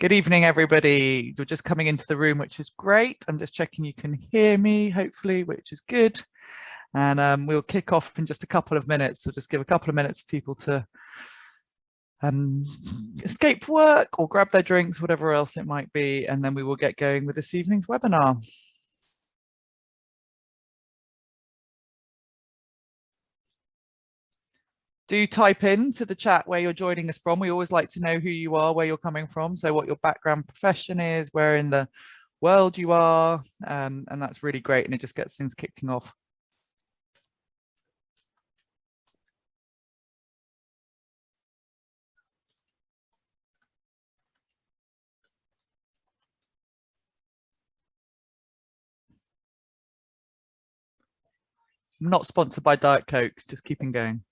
Good evening, everybody. You're just coming into the room, which is great. I'm just checking you can hear me, hopefully, which is good. And we'll kick off in just a couple of minutes. So just give a couple of minutes for people to escape work or grab their drinks, whatever else it might be. And then we will get going with this evening's webinar. Do type in to the chat where you're joining us from. We always like to know who you are, where you're coming from. So what your background profession is, where in the world you are. And that's really great. And it just gets things kicking off. I'm not sponsored by Diet Coke, just keeping going.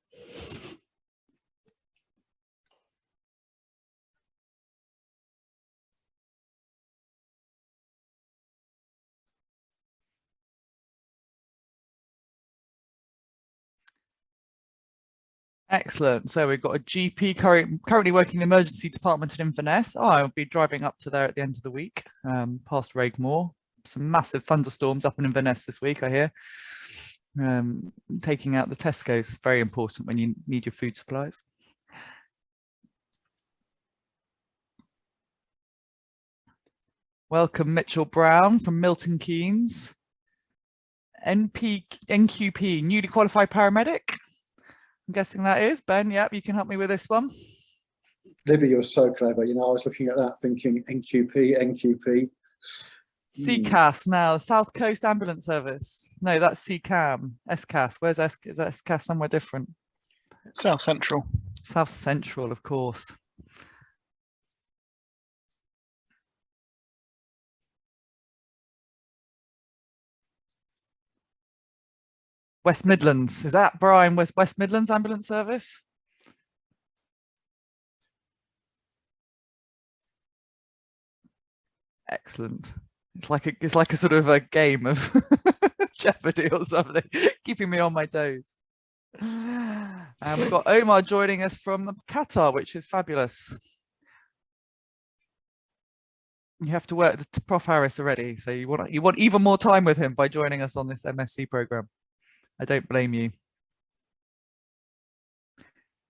Excellent. So we've got a GP currently working in the emergency department at Inverness. Oh, I'll be driving up to there at the end of the week, past Raigmore. Some massive thunderstorms up in Inverness this week, I hear. Taking out the Tesco's, very important when you need your food supplies. Welcome, Mitchell Brown from Milton Keynes. NQP, newly qualified paramedic. I'm guessing that is Ben. Yep, you can help me with this one. Libby, you're so clever. You know, I was looking at that thinking NQP. CCAS now, South Coast Ambulance Service. No, that's CCAM. SCAS. Where's S? Is that SCAS somewhere different? South Central. South Central, of course. West Midlands. Is that Brian with West Midlands Ambulance Service? Excellent. It's like a sort of a game of Jeopardy or something, keeping me on my toes. And we've got Omar joining us from Qatar, which is fabulous. You have to work with Prof Harris already, so you want even more time with him by joining us on this MSc program. I don't blame you.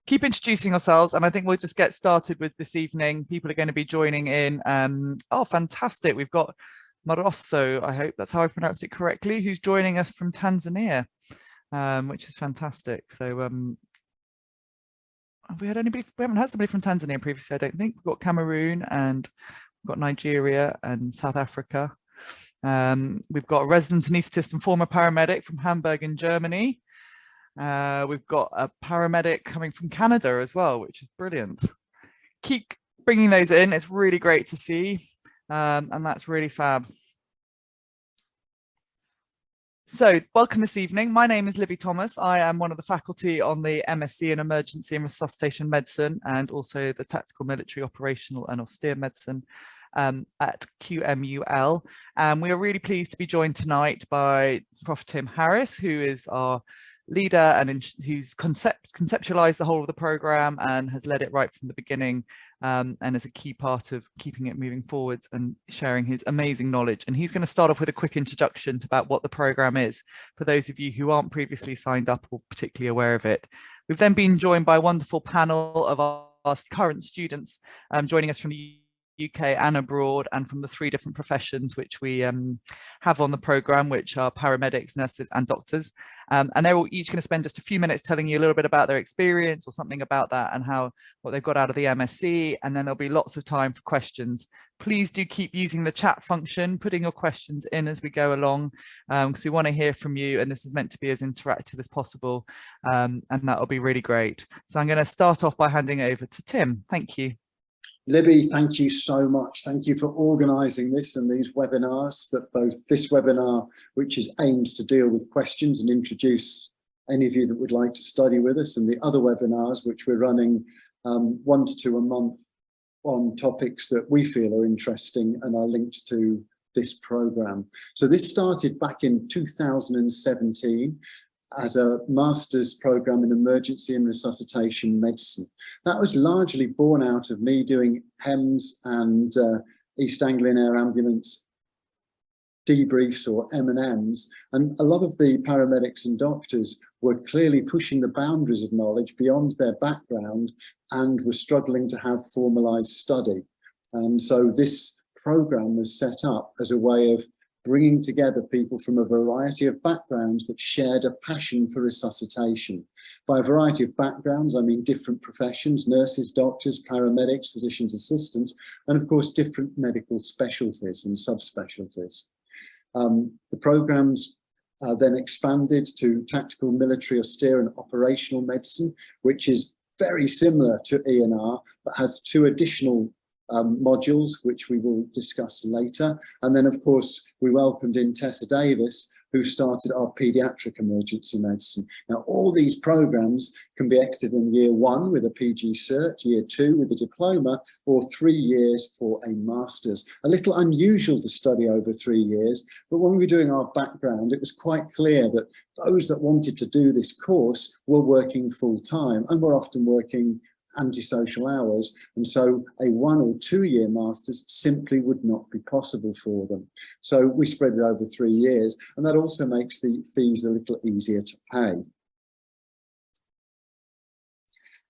Keep introducing ourselves, and I think we'll just get started with this evening. People are going to be joining in. Oh, fantastic. We've got Marosso, I hope that's how I pronounce it correctly, who's joining us from Tanzania, which is fantastic. So have we had anybody? We haven't had somebody from Tanzania previously, I don't think. We've got Cameroon and we've got Nigeria and South Africa. We've got a resident anaesthetist and former paramedic from Hamburg in Germany. We've got a paramedic coming from Canada as well, which is brilliant. Keep bringing those in. It's really great to see. And that's really fab. So welcome this evening. My name is Libby Thomas. I am one of the faculty on the MSc in Emergency and Resuscitation Medicine and also the Tactical Military Operational and Austere Medicine at QMUL. We are really pleased to be joined tonight by Prof Tim Harris, who is our leader and who's conceptualized the whole of the program and has led it right from the beginning, and is a key part of keeping it moving forwards and sharing his amazing knowledge. And he's going to start off with a quick introduction about what the program is for those of you who aren't previously signed up or particularly aware of it. We've then been joined by a wonderful panel of our current students joining us from the UK and abroad, and from the 3 different professions which we have on the program, which are paramedics, nurses and doctors, and they're all each going to spend just a few minutes telling you a little bit about their experience or something about that and what they've got out of the MSc, and then there'll be lots of time for questions. Please do keep using the chat function, putting your questions in as we go along, because we want to hear from you, and this is meant to be as interactive as possible, and that'll be really great. So I'm going to start off by handing over to Tim. Thank you. Libby, thank you so much. Thank you for organising this and these webinars, that both this webinar, which is aimed to deal with questions and introduce any of you that would like to study with us, and the other webinars, which we're running 1 to 2 a month on topics that we feel are interesting and are linked to this program. So this started back in 2017. as a master's program in emergency and resuscitation medicine. That was largely born out of me doing HEMS and East Anglian Air Ambulance debriefs or M&Ms, and a lot of the paramedics and doctors were clearly pushing the boundaries of knowledge beyond their background and were struggling to have formalized study. And so this program was set up as a way of bringing together people from a variety of backgrounds that shared a passion for resuscitation. By a variety of backgrounds, I mean different professions: nurses, doctors, paramedics, physicians assistants, and of course different medical specialties and subspecialties. The programs then expanded to tactical, military, austere and operational medicine, which is very similar to E&R, but has 2 additional modules, which we will discuss later. And then, of course, we welcomed in Tessa Davis, who started our paediatric emergency medicine. Now, all these programs can be exited in year 1 with a PG cert, year 2 with a diploma, or 3 years for a master's. A little unusual to study over 3 years, but when we were doing our background, it was quite clear that those that wanted to do this course were working full time and were often working antisocial hours, and so a 1 or 2 year masters simply would not be possible for them. So we spread it over 3 years, and that also makes the fees a little easier to pay.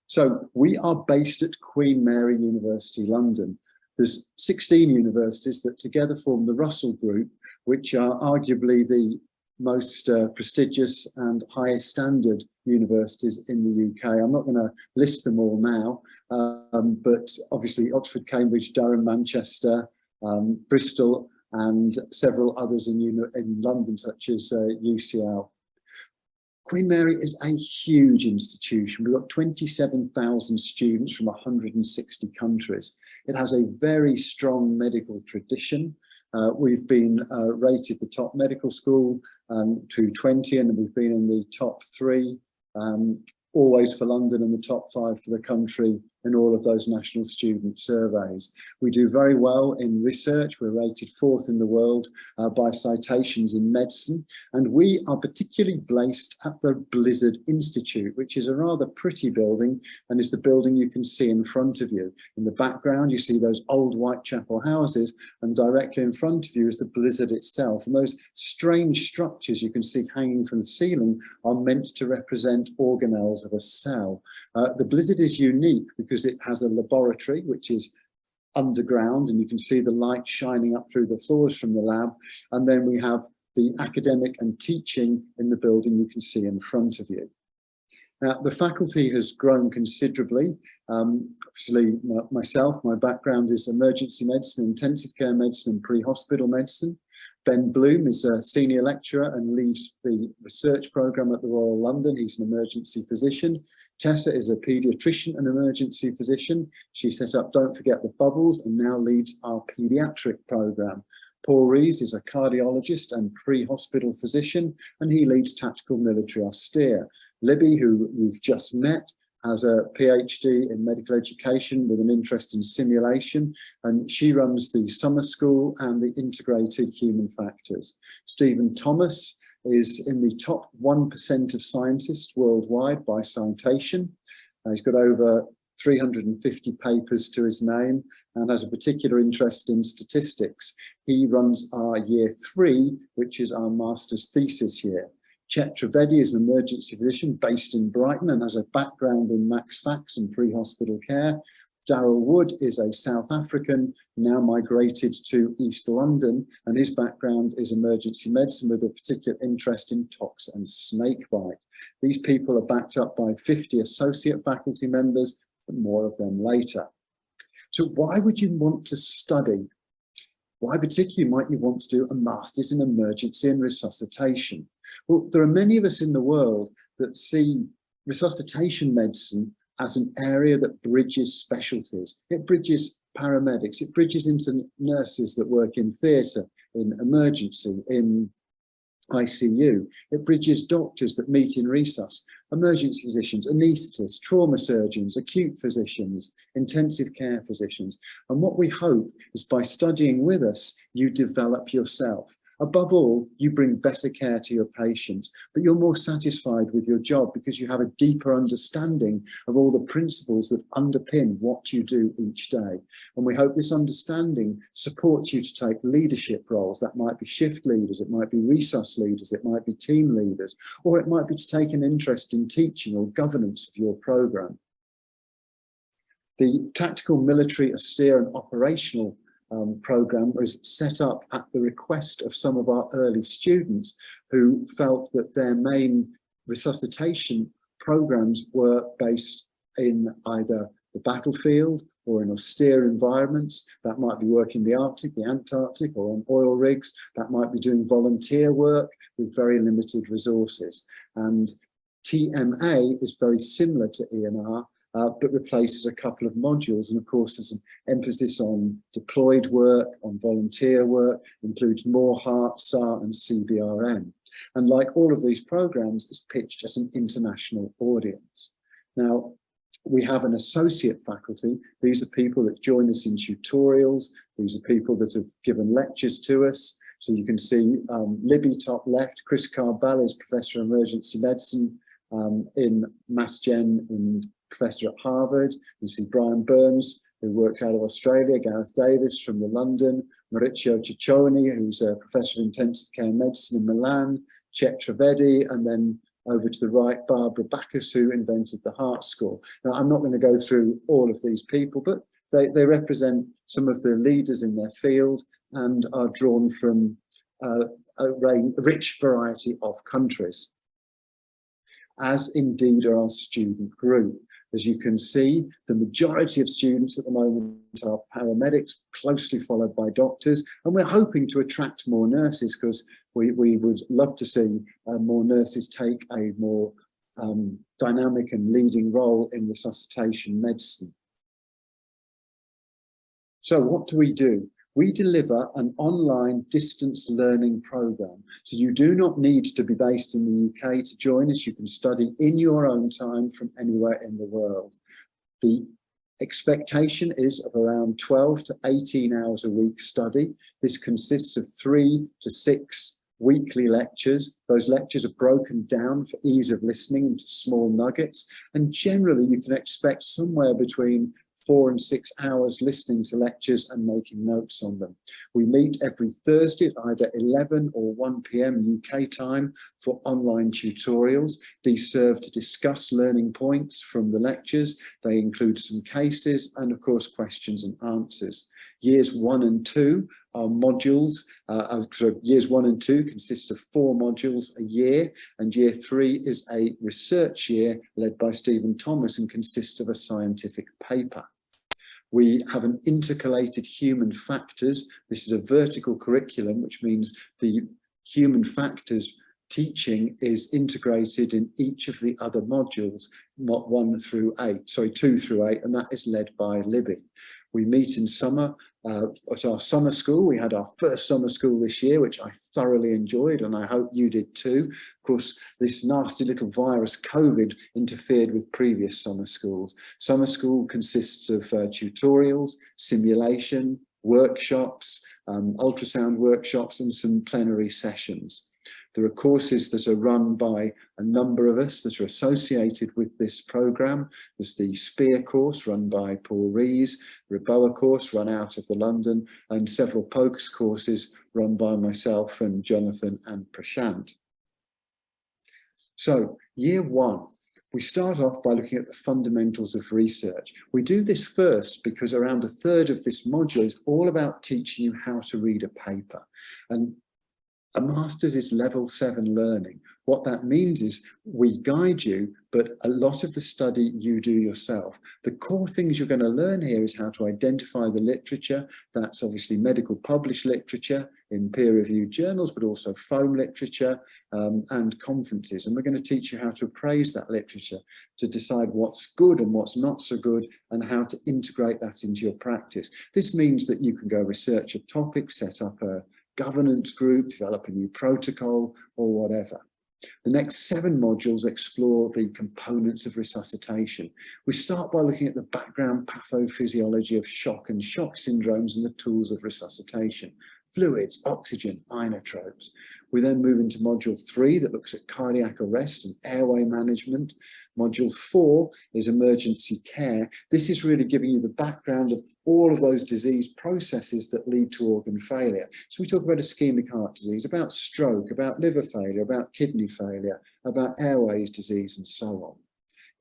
So we are based at Queen Mary University, London. There's 16 universities that together form the Russell Group, which are arguably the most prestigious and highest standard universities in the UK. I'm not going to list them all now, but obviously Oxford, Cambridge, Durham, Manchester, Bristol, and several others in London, such as UCL. Queen Mary is a huge institution. We've got 27,000 students from 160 countries. It has a very strong medical tradition. We've been rated the top medical school to 20, and we've been in the top 3, always for London, and the top 5 for the country in all of those national student surveys. We do very well in research. We're rated 4th in the world by citations in medicine. And we are particularly based at the Blizzard Institute, which is a rather pretty building and is the building you can see in front of you. In the background, you see those old Whitechapel houses, and directly in front of you is the Blizzard itself. And those strange structures you can see hanging from the ceiling are meant to represent organelles of a cell. The Blizzard is unique because it has a laboratory which is underground, and you can see the light shining up through the floors from the lab. And then we have the academic and teaching in the building you can see in front of you. Now, the faculty has grown considerably. Obviously, myself, my background is emergency medicine, intensive care medicine, and pre-hospital medicine. Ben Bloom is a senior lecturer and leads the research program at the Royal London. He's an emergency physician. Tessa is a paediatrician and emergency physician. She set up Don't Forget the Bubbles and now leads our paediatric program. Paul Rees is a cardiologist and pre-hospital physician, and he leads tactical military austere. Libby, who you've just met, has a PhD in medical education with an interest in simulation, and she runs the summer school and the integrated human factors. Stephen Thomas is in the top 1% of scientists worldwide by citation. He's got over 350 papers to his name and has a particular interest in statistics. He runs our year 3, which is our master's thesis year. Chet Trivedi is an emergency physician based in Brighton and has a background in max fax and pre-hospital care. Daryl Wood is a South African, now migrated to East London, and his background is emergency medicine with a particular interest in tox and snakebite. These people are backed up by 50 associate faculty members, but more of them later. So why would you want to study? Why particularly might you want to do a master's in emergency and resuscitation? Well, there are many of us in the world that see resuscitation medicine as an area that bridges specialties. It bridges paramedics, it bridges into nurses that work in theatre, in emergency, in ICU. It bridges doctors that meet in resus, emergency physicians, anaesthetists, trauma surgeons, acute physicians, intensive care physicians. And what we hope is by studying with us, you develop yourself. Above all, you bring better care to your patients, but you're more satisfied with your job because you have a deeper understanding of all the principles that underpin what you do each day. And we hope this understanding supports you to take leadership roles. That might be shift leaders, it might be resus leaders, it might be team leaders, or it might be to take an interest in teaching or governance of your programme. The tactical, military, austere and operational programme was set up at the request of some of our early students who felt that their main resuscitation programmes were based in either the battlefield or in austere environments. That might be work in the Arctic, the Antarctic, or on oil rigs. That might be doing volunteer work with very limited resources. And TMA is very similar to ENR, but replaces a couple of modules. And of course, there's an emphasis on deployed work, on volunteer work, includes more HART, SAR and CBRN. And like all of these programs, it's pitched at an international audience. Now, we have an associate faculty. These are people that join us in tutorials. These are people that have given lectures to us. So you can see Libby top left, Chris Carbell is Professor of Emergency Medicine in Mass Gen and Professor at Harvard. You see Brian Burns, who works out of Australia, Gareth Davis from the London, Maurizio Ciccioni, who's a Professor of Intensive Care Medicine in Milan, Chet Trivedi, and then over to the right, Barbara Bacchus, who invented the HART score. Now, I'm not going to go through all of these people, but they represent some of the leaders in their field and are drawn from a rich variety of countries, as indeed are our student group. As you can see, the majority of students at the moment are paramedics, closely followed by doctors, and we're hoping to attract more nurses because we would love to see more nurses take a more dynamic and leading role in resuscitation medicine. So what do? We deliver an online distance learning program. So you do not need to be based in the UK to join us. You can study in your own time from anywhere in the world. The expectation is of around 12 to 18 hours a week study. This consists of 3 to 6 weekly lectures. Those lectures are broken down for ease of listening into small nuggets. And generally you can expect somewhere between 4 and 6 hours listening to lectures and making notes on them. We meet every Thursday at either 11 or 1 p.m. UK time for online tutorials. These serve to discuss learning points from the lectures. They include some cases and of course questions and answers. Years 1 and 2 are modules. So years 1 and 2 consist of 4 modules a year, and year 3 is a research year led by Stephen Thomas and consists of a scientific paper. We have an intercalated human factors. This is a vertical curriculum, which means the human factors teaching is integrated in each of the other modules, not 2 through 8, and that is led by Libby. We meet in summer at our summer school. We had our first summer school this year, which I thoroughly enjoyed, and I hope you did too. Of course, this nasty little virus, COVID, interfered with previous summer schools. Summer school consists of tutorials, simulation, workshops, ultrasound workshops, and some plenary sessions. There are courses that are run by a number of us that are associated with this programme. There's the SPEAR course run by Paul Rees, Reboa course run out of the London, and several POCUS courses run by myself and Jonathan and Prashant. So, year 1. We start off by looking at the fundamentals of research. We do this first because around a third of this module is all about teaching you how to read a paper. And a master's is level 7 learning. What that means is we guide you, but a lot of the study you do yourself. The core things you're going to learn here is how to identify the literature. That's obviously medical published literature in peer-reviewed journals, but also phone literature and conferences. And we're going to teach you how to appraise that literature, to decide what's good and what's not so good, and how to integrate that into your practice. This means that you can go research a topic, set up a governance group, develop a new protocol, or whatever. The next 7 modules explore the components of resuscitation. We start by looking at the background pathophysiology of shock and shock syndromes and the tools of resuscitation. fluids, oxygen, inotropes. We then move into module 3 that looks at cardiac arrest and airway management. Module 4 is emergency care. This is really giving you the background of all of those disease processes that lead to organ failure. So we talk about ischemic heart disease, about stroke, about liver failure, about kidney failure, about airways disease, and so on.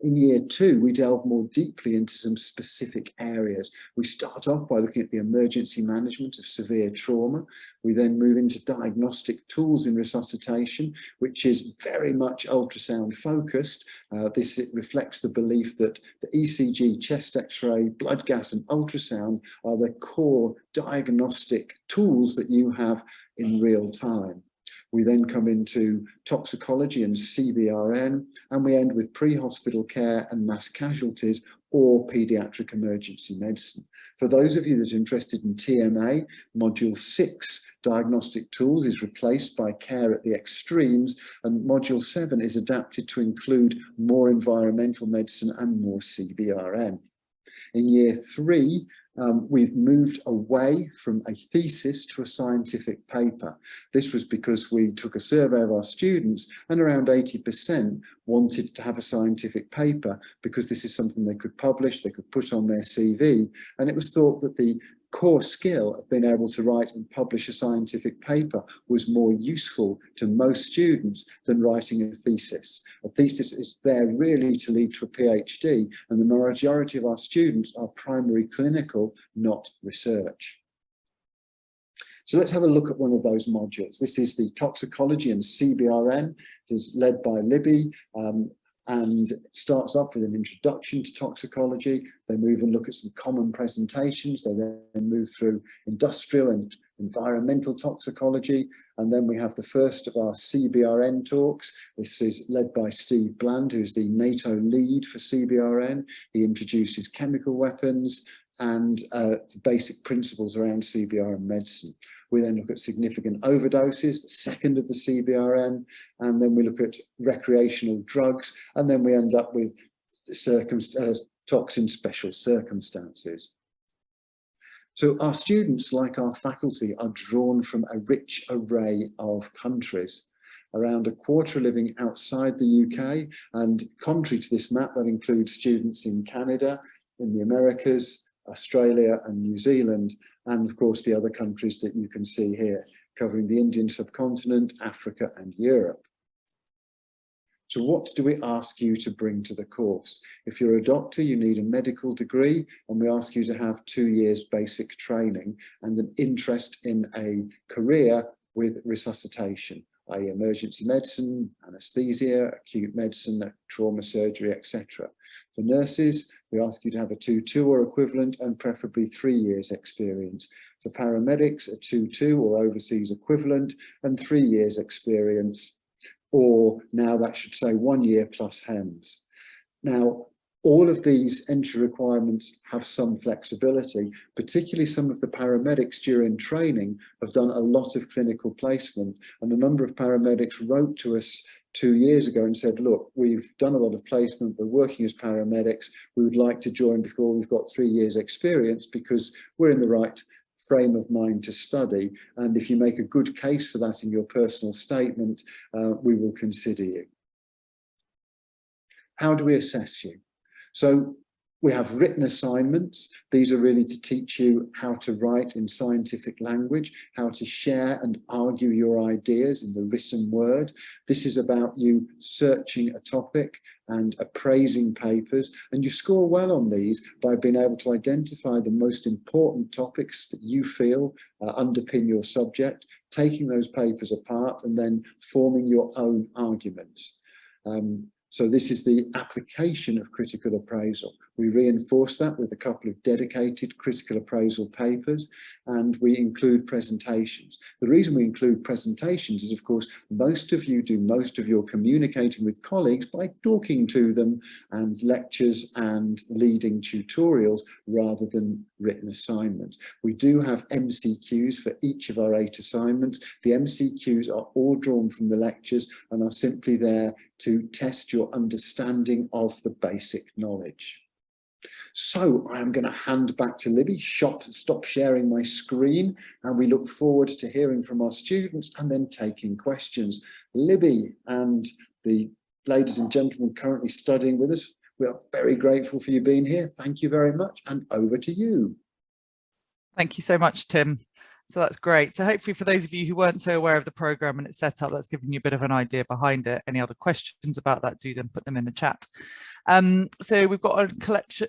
In year 2, we delve more deeply into some specific areas. We start off by looking at the emergency management of severe trauma. We then move into diagnostic tools in resuscitation, which is very much ultrasound focused. This reflects the belief that the ECG, chest X-ray, blood gas and ultrasound are the core diagnostic tools that you have in real time. We then come into toxicology and CBRN, and we end with pre-hospital care and mass casualties or paediatric emergency medicine. For those of you that are interested in TMA, Module 6, Diagnostic Tools, is replaced by Care at the Extremes, and Module 7 is adapted to include more environmental medicine and more CBRN. In year 3, we've moved away from a thesis to a scientific paper. This was because we took a survey of our students and around 80% wanted to have a scientific paper because this is something they could publish, they could put on their CV. And it was thought that the core skill of being able to write and publish a scientific paper was more useful to most students than writing a thesis. A thesis is there really to lead to a PhD, and the majority of our students are primary clinical, not research. So let's have a look at one of those modules. This is the toxicology and CBRN. It is led by Libby. And starts off with an introduction to toxicology. They move and look at some common presentations. They then move through industrial and environmental toxicology. And then we have the first of our CBRN talks. This is led by Steve Bland, who's the NATO lead for CBRN. He introduces chemical weapons and basic principles around CBRN medicine. We then look at significant overdoses, the second of the CBRN, and then we look at recreational drugs, and then we end up with toxin special circumstances. So our students, like our faculty, are drawn from a rich array of countries. Around a quarter living outside the UK, and contrary to this map, that includes students in Canada, in the Americas, Australia and New Zealand, and of course the other countries that you can see here, covering the Indian subcontinent, Africa and Europe. So what do we ask you to bring to the course? If you're a doctor, you need a medical degree, and we ask you to have 2 years basic training and an interest in a career with resuscitation, i.e. emergency medicine, anaesthesia, acute medicine, trauma surgery, etc. For nurses, we ask you to have a 2-2 or equivalent and preferably 3 years experience. For paramedics, a 2-2 or overseas equivalent and 3 years experience, or now that should say 1 year plus HEMS. Now, all of these entry requirements have some flexibility, particularly some of the paramedics during training have done a lot of clinical placement, and a number of paramedics wrote to us 2 years ago and said, look, we've done a lot of placement, we're working as paramedics, we would like to join before we've got 3 years experience because we're in the right frame of mind to study, and if you make a good case for that in your personal statement, we will consider you. How do we assess you? So we have written assignments. These are really to teach you how to write in scientific language, how to share and argue your ideas in the written word. This is about you searching a topic and appraising papers, and you score well on these by being able to identify the most important topics that you feel underpin your subject, taking those papers apart and then forming your own arguments. So this is the application of critical appraisal. We reinforce that with a couple of dedicated critical appraisal papers, and we include presentations. The reason we include presentations is, of course, most of you do most of your communicating with colleagues by talking to them and lectures and leading tutorials rather than written assignments. We do have MCQs for each of our 8 assignments. The MCQs are all drawn from the lectures and are simply there to test your understanding of the basic knowledge. So I'm going to hand back to Libby, stop sharing my screen, and we look forward to hearing from our students and then taking questions. Libby and the ladies and gentlemen currently studying with us, we are very grateful for you being here. Thank you very much, and over to you. Thank you so much, Tim. So that's great. So hopefully for those of you who weren't so aware of the programme and its setup, that's given you a bit of an idea behind it. Any other questions about that, do then put them in the chat. So we've got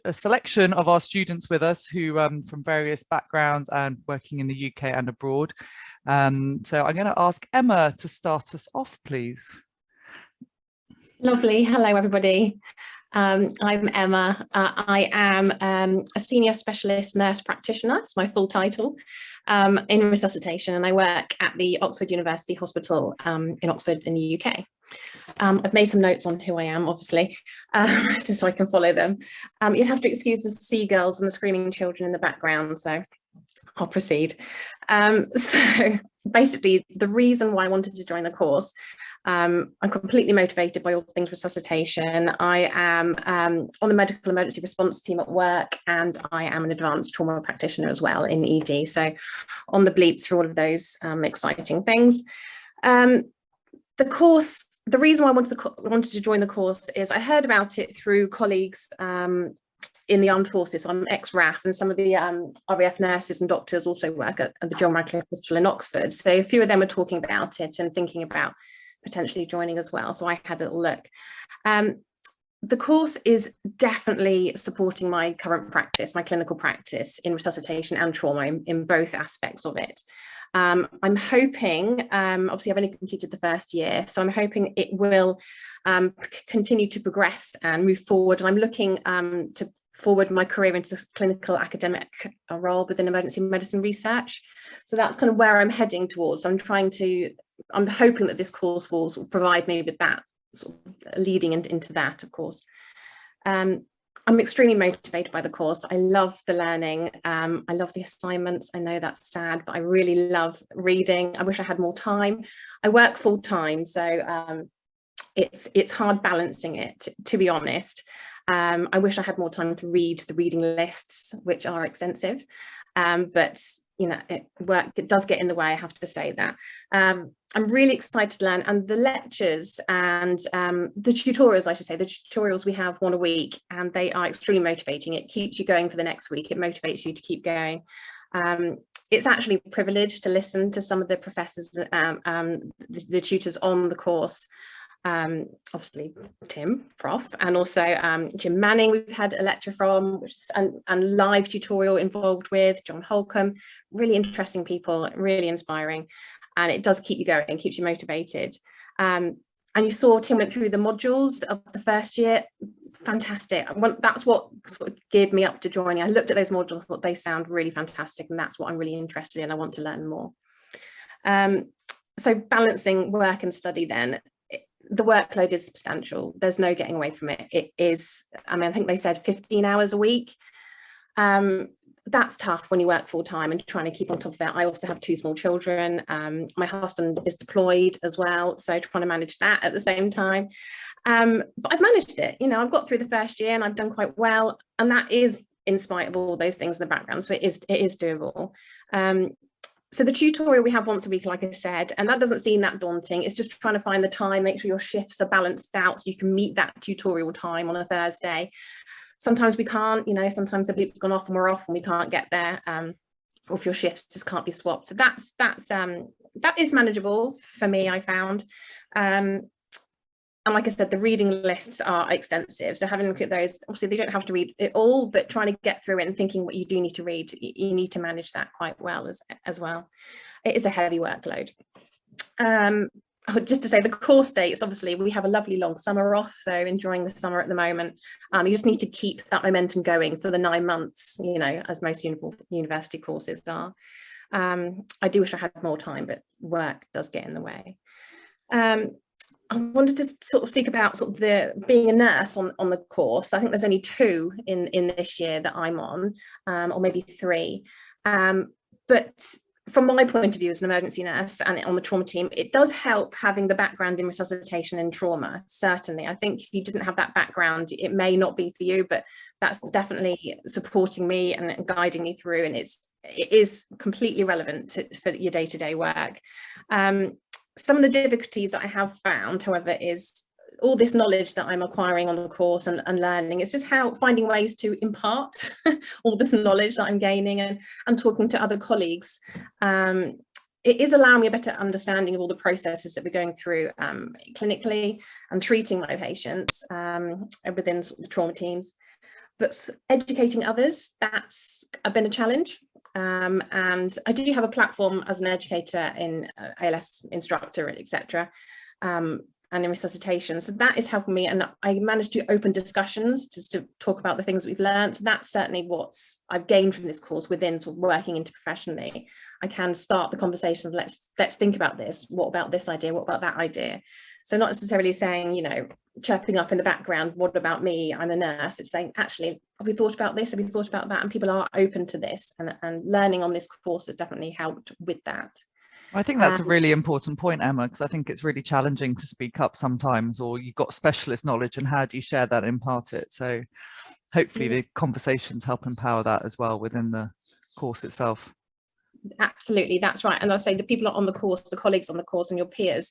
a selection of our students with us who from various backgrounds and working in the UK and abroad. So I'm going to ask Emma to start us off, please. Lovely. Hello, everybody. I'm Emma. I am a senior specialist nurse practitioner. It's my full title in resuscitation, and I work at the Oxford University Hospital in Oxford in the UK. I've made some notes on who I am, obviously, just so I can follow them. You'll have to excuse the seagulls and the screaming children in the background, so I'll proceed. So basically, the reason why I wanted to join the course, I'm completely motivated by all things resuscitation. I am on the medical emergency response team at work, and I am an advanced trauma practitioner as well in ED. So on the bleeps for all of those exciting things. The course, the reason why I wanted to join the course is I heard about it through colleagues in the armed forces. So I'm ex-RAF, and some of the RAF nurses and doctors also work at the John Radcliffe Hospital in Oxford. So a few of them were talking about it and thinking about potentially joining as well. So I had a little look. The course is definitely supporting my current practice, my clinical practice in resuscitation and trauma in both aspects of it. I'm hoping, obviously I've only completed the first year, so I'm hoping it will continue to progress and move forward. And I'm looking to forward my career into clinical academic role within emergency medicine research. So that's kind of where I'm heading towards. So I'm hoping that this course will sort of provide me with that, sort of leading into that, of course. I'm extremely motivated by the course. I love the learning. I love the assignments. I know that's sad, but I really love reading. I wish I had more time. I work full time, so it's hard balancing it, to be honest. I wish I had more time to read the reading lists, which are extensive, but you know, it does get in the way, I have to say that. I'm really excited to learn, and the lectures and the tutorials, I should say, the tutorials we have one a week, and they are extremely motivating. It keeps you going for the next week. It motivates you to keep going. It's actually a privilege to listen to some of the professors, the tutors on the course. Obviously Tim, Prof, and also Jim Manning, we've had a lecture from, which is, and live tutorial involved with John Holcomb. Really interesting people, really inspiring, and it does keep you going, keeps you motivated. And you saw Tim went through the modules of the first year. Fantastic. That's what sort of geared me up to joining. I looked at those modules, thought they sound really fantastic, and that's what I'm really interested in. I want to learn more. So balancing work and study then. The workload is substantial. There's no getting away from it. It is, I mean, I think they said 15 hours a week. That's tough when you work full time and trying to keep on top of that. I also have 2 small children. My husband is deployed as well, so trying to manage that at the same time. But I've managed it. You know, I've got through the first year and I've done quite well, and that is in spite of all those things in the background. So it is doable. So the tutorial we have once a week, like I said, and that doesn't seem that daunting. It's just trying to find the time, make sure your shifts are balanced out so you can meet that tutorial time on a Thursday. Sometimes we can't, you know, sometimes the bleep's gone off and we're off and we can't get there, or if your shifts just can't be swapped. So that is manageable for me, I found. And like I said, the reading lists are extensive. So having a look at those, obviously they don't have to read it all, but trying to get through it and thinking what you do need to read, you need to manage that quite well as well. It is a heavy workload. Just to say the course dates, obviously we have a lovely long summer off, so enjoying the summer at the moment. You just need to keep that momentum going for the 9 months, you know, as most university courses are. I do wish I had more time, but work does get in the way. I wanted to sort of speak about sort of the being a nurse on the course. I think there's only 2 in this year that I'm on, or maybe 3. But from my point of view as an emergency nurse and on the trauma team, it does help having the background in resuscitation and trauma, certainly. I think if you didn't have that background, it may not be for you, but that's definitely supporting me and guiding me through, and it is completely relevant for your day-to-day work. Some of the difficulties that I have found, however, is all this knowledge that I'm acquiring on the course and learning. It's just finding ways to impart all this knowledge that I'm gaining and talking to other colleagues. It is allowing me a better understanding of all the processes that we're going through clinically and treating my patients within the trauma teams. But educating others, that's been a challenge. And I do have a platform as an educator in ALS instructor, etc. And in resuscitation. So that is helping me. And I managed to open discussions just to talk about the things that we've learned. So that's certainly what I've gained from this course within sort of working into professionally. I can start the conversation. Let's think about this. What about this idea? What about that idea? So not necessarily saying, you know, chirping up in the background, what about me? I'm a nurse. It's saying, actually, have we thought about this? Have we thought about that? And people are open to this. And learning on this course has definitely helped with that. I think that's a really important point, Emma, because I think it's really challenging to speak up sometimes, or you've got specialist knowledge and how do you share that and impart it? So hopefully the conversations help empower that as well within the course itself. Absolutely, that's right. And I'll say the people on the course, the colleagues on the course and your peers,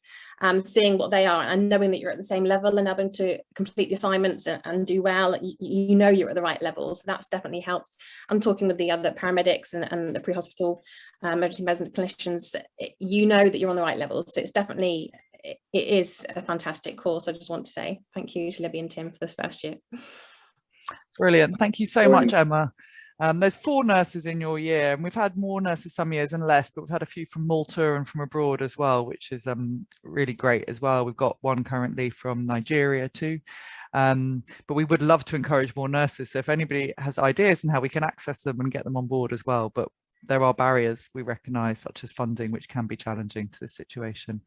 seeing what they are and knowing that you're at the same level and able to complete the assignments and do well, you know you're at the right level. So that's definitely helped. I'm talking with the other paramedics and the pre-hospital emergency medicine clinicians, you know that you're on the right level. So it's definitely, it is a fantastic course. I just want to say thank you to Libby and Tim for this first year. Brilliant. Thank you so much, Emma. There's 4 nurses in your year, and we've had more nurses some years and less, but we've had a few from Malta and from abroad as well, which is really great as well. We've got one currently from Nigeria too, but we would love to encourage more nurses. So if anybody has ideas on how we can access them and get them on board as well, but there are barriers we recognise, such as funding, which can be challenging to this situation.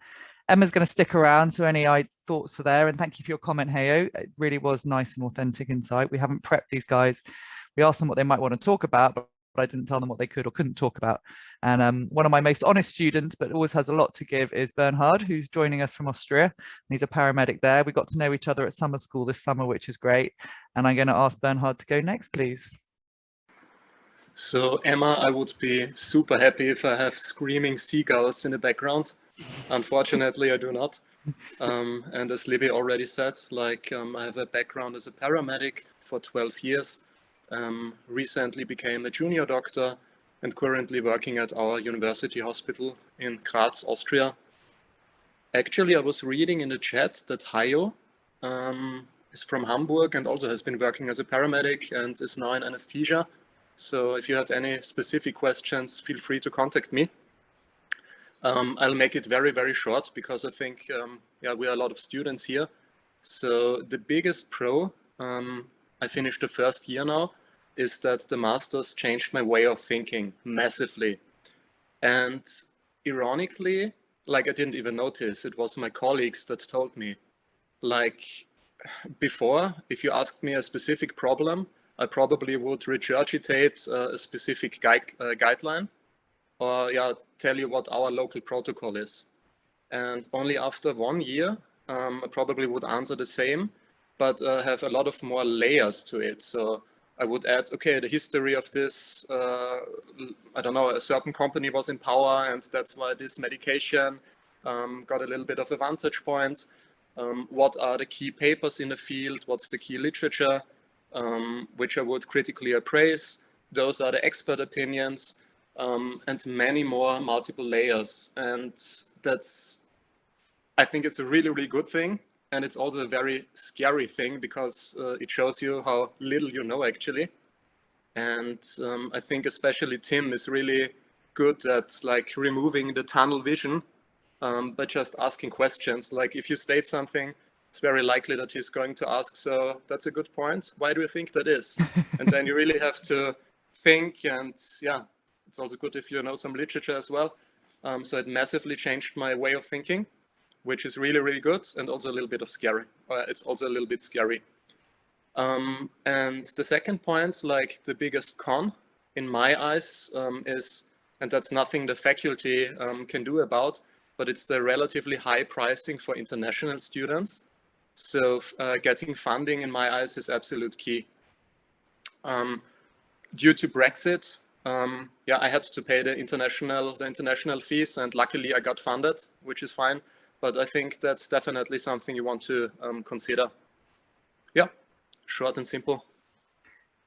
Emma's going to stick around, so any thoughts were there, and thank you for your comment, Heyo. It really was nice and authentic insight. We haven't prepped these guys. We asked them what they might want to talk about, but I didn't tell them what they could or couldn't talk about. And one of my most honest students, but always has a lot to give, is Bernhard, who's joining us from Austria. And he's a paramedic there. We got to know each other at summer school this summer, which is great. And I'm going to ask Bernhard to go next, please. So Emma, I would be super happy if I have screaming seagulls in the background. Unfortunately, I do not. And as Libby already said, like I have a background as a paramedic for 12 years. Recently became a junior doctor and currently working at our university hospital in Graz, Austria. Actually, I was reading in the chat that Hayo is from Hamburg and also has been working as a paramedic and is now in anesthesia. So if you have any specific questions, feel free to contact me. I'll make it very, very short because I think we are a lot of students here. So the biggest pro, I finished the first year now, is that the masters changed my way of thinking massively. And ironically, like I didn't even notice, it was my colleagues that told me. Like before, if you asked me a specific problem, I probably would regurgitate a specific guideline or tell you what our local protocol is. And only after 1 year, I probably would answer the same, but have a lot of more layers to it. So I would add, okay, the history of this, I don't know, a certain company was in power and that's why this medication got a little bit of a vantage point. What are the key papers in the field? What's the key literature, which I would critically appraise? Those are the expert opinions, and many more multiple layers. And that's, I think it's a really, really good thing. And it's also a very scary thing because it shows you how little you know actually. And I think especially Tim is really good at like removing the tunnel vision by just asking questions. Like if you state something, it's very likely that he's going to ask, so that's a good point. Why do you think that is? And then you really have to think, and it's also good if you know some literature as well. So it massively changed my way of thinking, which is really, really good and also a little bit of scary. It's also a little bit scary. And the second point, like the biggest con in my eyes is, and that's nothing the faculty can do about, but it's the relatively high pricing for international students. So getting funding in my eyes is absolute key. Due to Brexit, yeah, I had to pay the international fees, and luckily I got funded, which is fine. But I think that's definitely something you want to consider. Yeah, short and simple.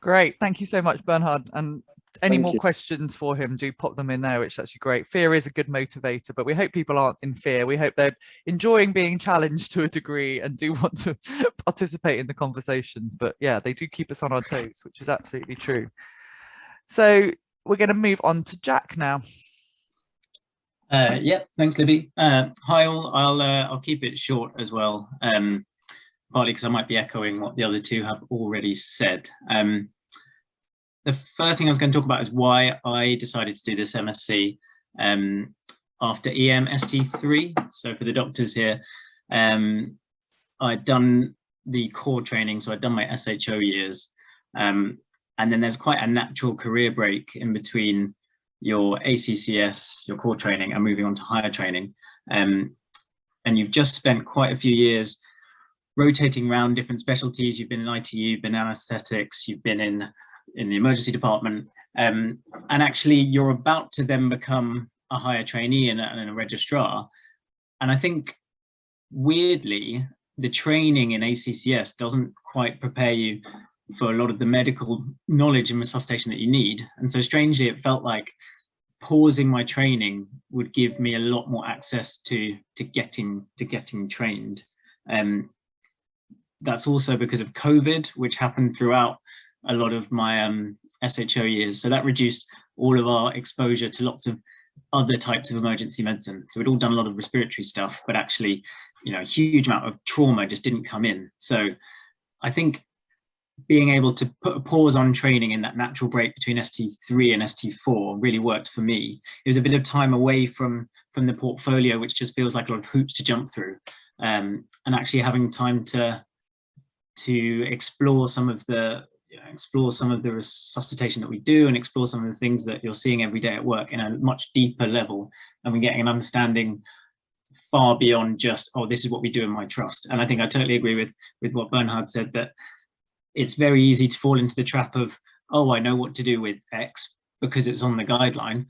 Great. Thank you so much, Bernhard. And any Thank more you. questions for him, do pop them in there, which is actually great. Fear is a good motivator, but we hope people aren't in fear. We hope they're enjoying being challenged to a degree and do want to participate in the conversations. But yeah, they do keep us on our toes, which is absolutely true. So we're going to move on to Jack now. Yep, thanks, Libby. Hi all. I'll keep it short as well, partly because I might be echoing what the other two have already said. The first thing I was going to talk about is why I decided to do this MSc after EM ST3. So for the doctors here, I'd done the core training, so I'd done my SHO years, and then there's quite a natural career break in between your ACCS, your core training, and moving on to higher training. And you've just spent quite a few years rotating around different specialties. You've been in ITU, you've been in anesthetics, you've been in the emergency department, and actually you're about to then become a higher trainee and a registrar. And I think weirdly, the training in ACCS doesn't quite prepare you for a lot of the medical knowledge and resuscitation that you need. And so strangely, it felt like pausing my training would give me a lot more access to getting trained. That's also because of COVID, which happened throughout a lot of my SHO years. So that reduced all of our exposure to lots of other types of emergency medicine. So we'd all done a lot of respiratory stuff, but actually, you know, a huge amount of trauma just didn't come in. So I think being able to put a pause on training in that natural break between ST3 and ST4 really worked for me. It was a bit of time away from the portfolio, which just feels like a lot of hoops to jump through, and actually having time to explore some of the resuscitation that we do, and explore some of the things that you're seeing every day at work in a much deeper level, and we're getting an understanding far beyond just, oh, this is what we do in my trust. And I think I totally agree with what Bernhard said, that it's very easy to fall into the trap of, oh, I know what to do with X because it's on the guideline.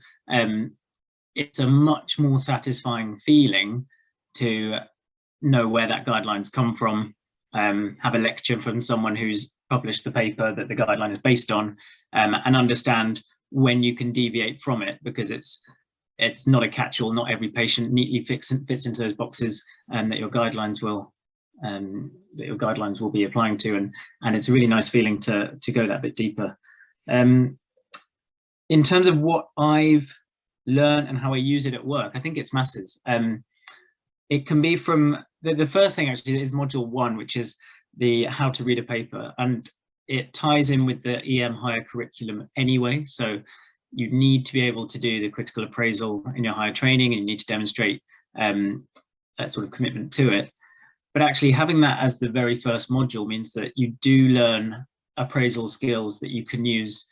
It's a much more satisfying feeling to know where that guideline's come from, have a lecture from someone who's published the paper that the guideline is based on, and understand when you can deviate from it, because it's not a catch-all. Not every patient neatly fits into those boxes, that your guidelines will be applying to, and it's a really nice feeling to go that bit deeper. In terms of what I've learned and how I use it at work, I think it's masses. It can be from the first thing actually is module 1, which is the how to read a paper, and it ties in with the EM higher curriculum anyway. So you need to be able to do the critical appraisal in your higher training, and you need to demonstrate that sort of commitment to it. But actually having that as the very first module means that you do learn appraisal skills that you can use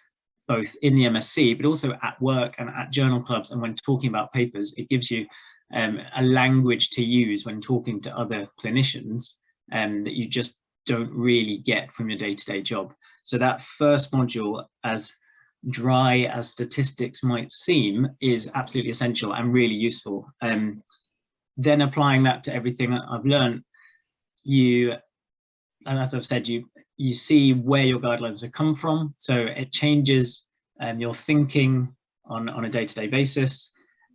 both in the MSc, but also at work and at journal clubs. And when talking about papers, it gives you a language to use when talking to other clinicians that you just don't really get from your day-to-day job. So that first module, as dry as statistics might seem, is absolutely essential and really useful. Then applying that to everything that I've learned, and as I've said, you see where your guidelines have come from, so it changes your thinking on a day-to-day basis.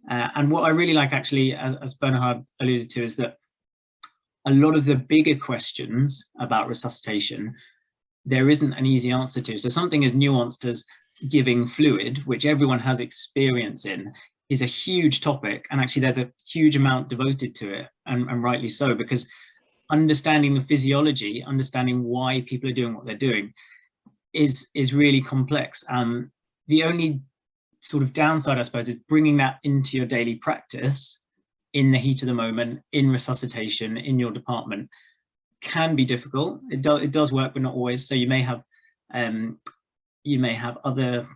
And what I really like, actually, as Bernhard alluded to, is that a lot of the bigger questions about resuscitation, there isn't an easy answer to. So something as nuanced as giving fluid, which everyone has experience in, is a huge topic, and actually there's a huge amount devoted to it, and rightly so, because understanding the physiology, understanding why people are doing what they're doing is really complex. The only sort of downside, I suppose, is bringing that into your daily practice in the heat of the moment, in resuscitation, in your department, can be difficult. It does work, but not always. So you may have other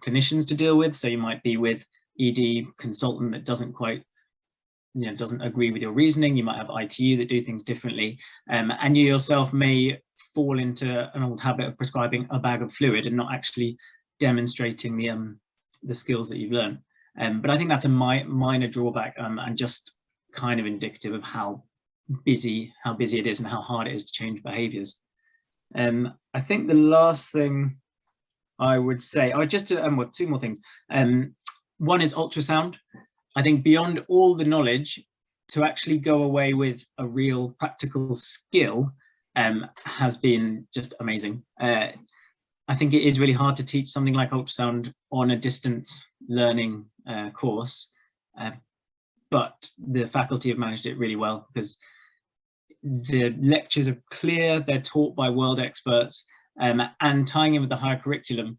clinicians to deal with. So you might be with ED consultant that doesn't quite, doesn't agree with your reasoning. You might have ITU that do things differently, and you yourself may fall into an old habit of prescribing a bag of fluid and not actually demonstrating the skills that you've learned. But I think that's a minor drawback, and just kind of indicative of how busy it is and how hard it is to change behaviors. I think the last thing I would say, just to, well, two more things. One is ultrasound. I think beyond all the knowledge, to actually go away with a real practical skill has been just amazing. I think it is really hard to teach something like ultrasound on a distance learning course, but the faculty have managed it really well, because the lectures are clear, they're taught by world experts, and tying in with the higher curriculum,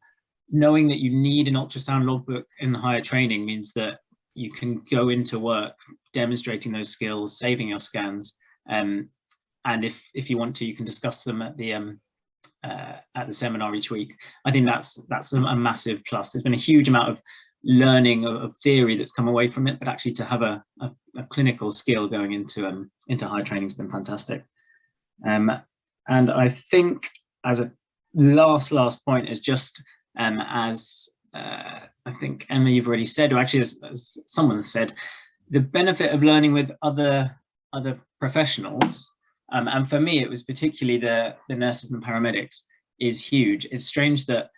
knowing that you need an ultrasound logbook in higher training means that you can go into work demonstrating those skills, saving your scans, and if you want to, you can discuss them at the seminar each week. I think that's a massive plus. There's been a huge amount of learning of theory that's come away from it, but actually to have a clinical skill going into higher training has been fantastic. And I think as a last point is just as I think Emma, you've already said, or actually as someone said, the benefit of learning with other professionals, and for me it was particularly the nurses and paramedics, is huge. It's strange that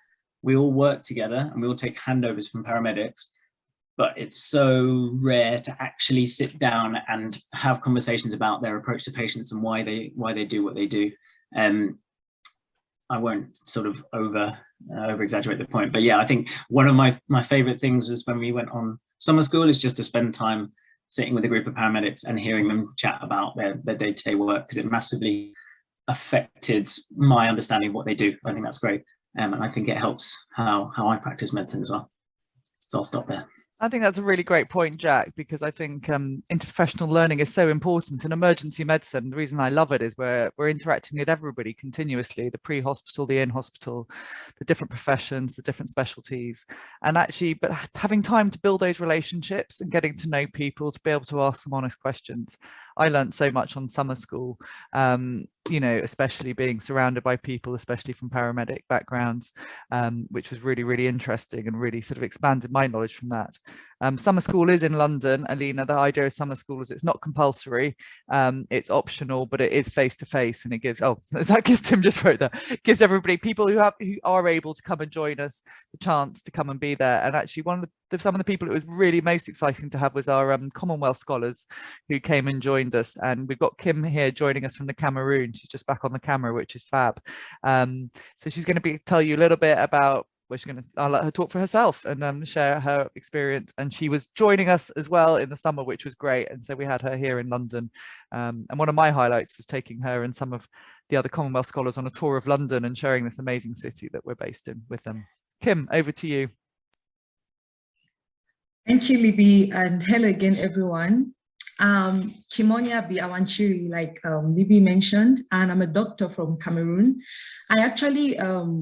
we all work together and we all take handovers from paramedics, but it's so rare to actually sit down and have conversations about their approach to patients and why they do what they do. I won't sort of over exaggerate the point, but yeah, I think one of my favorite things was when we went on summer school is just to spend time sitting with a group of paramedics and hearing them chat about their day-to-day work, because it massively affected my understanding of what they do. I think that's great, and I think it helps how I practice medicine as well. So I'll stop there. I think that's a really great point, Jack, because I think interprofessional learning is so important in emergency medicine. The reason I love it is we're interacting with everybody continuously, the pre-hospital, the in-hospital, the different professions, the different specialties, and actually, but having time to build those relationships and getting to know people, to be able to ask some honest questions. I learned so much on summer school, you know, especially being surrounded by people, especially from paramedic backgrounds, which was really, really interesting and really sort of expanded my knowledge from that. Summer school is in London, Alina. The idea of summer school is it's not compulsory, it's optional, but it is face-to-face, and it gives, oh, exactly as Tim just wrote that, it gives everybody, people who are able to come and join us, the chance to come and be there. And actually some of the people it was really most exciting to have was our Commonwealth scholars who came and joined us. And we've got Kim here joining us from the Cameroon. She's just back on the camera, which is fab. So she's going to tell you a little bit about, I'll let her talk for herself and share her experience. And she was joining us as well in the summer, which was great. And so we had her here in London. And one of my highlights was taking her and some of the other Commonwealth scholars on a tour of London and sharing this amazing city that we're based in with them. Kim, over to you. Thank you, Libby, and hello again, everyone. Kimonia Biawanchiri, like Libby mentioned, and I'm a doctor from Cameroon. I actually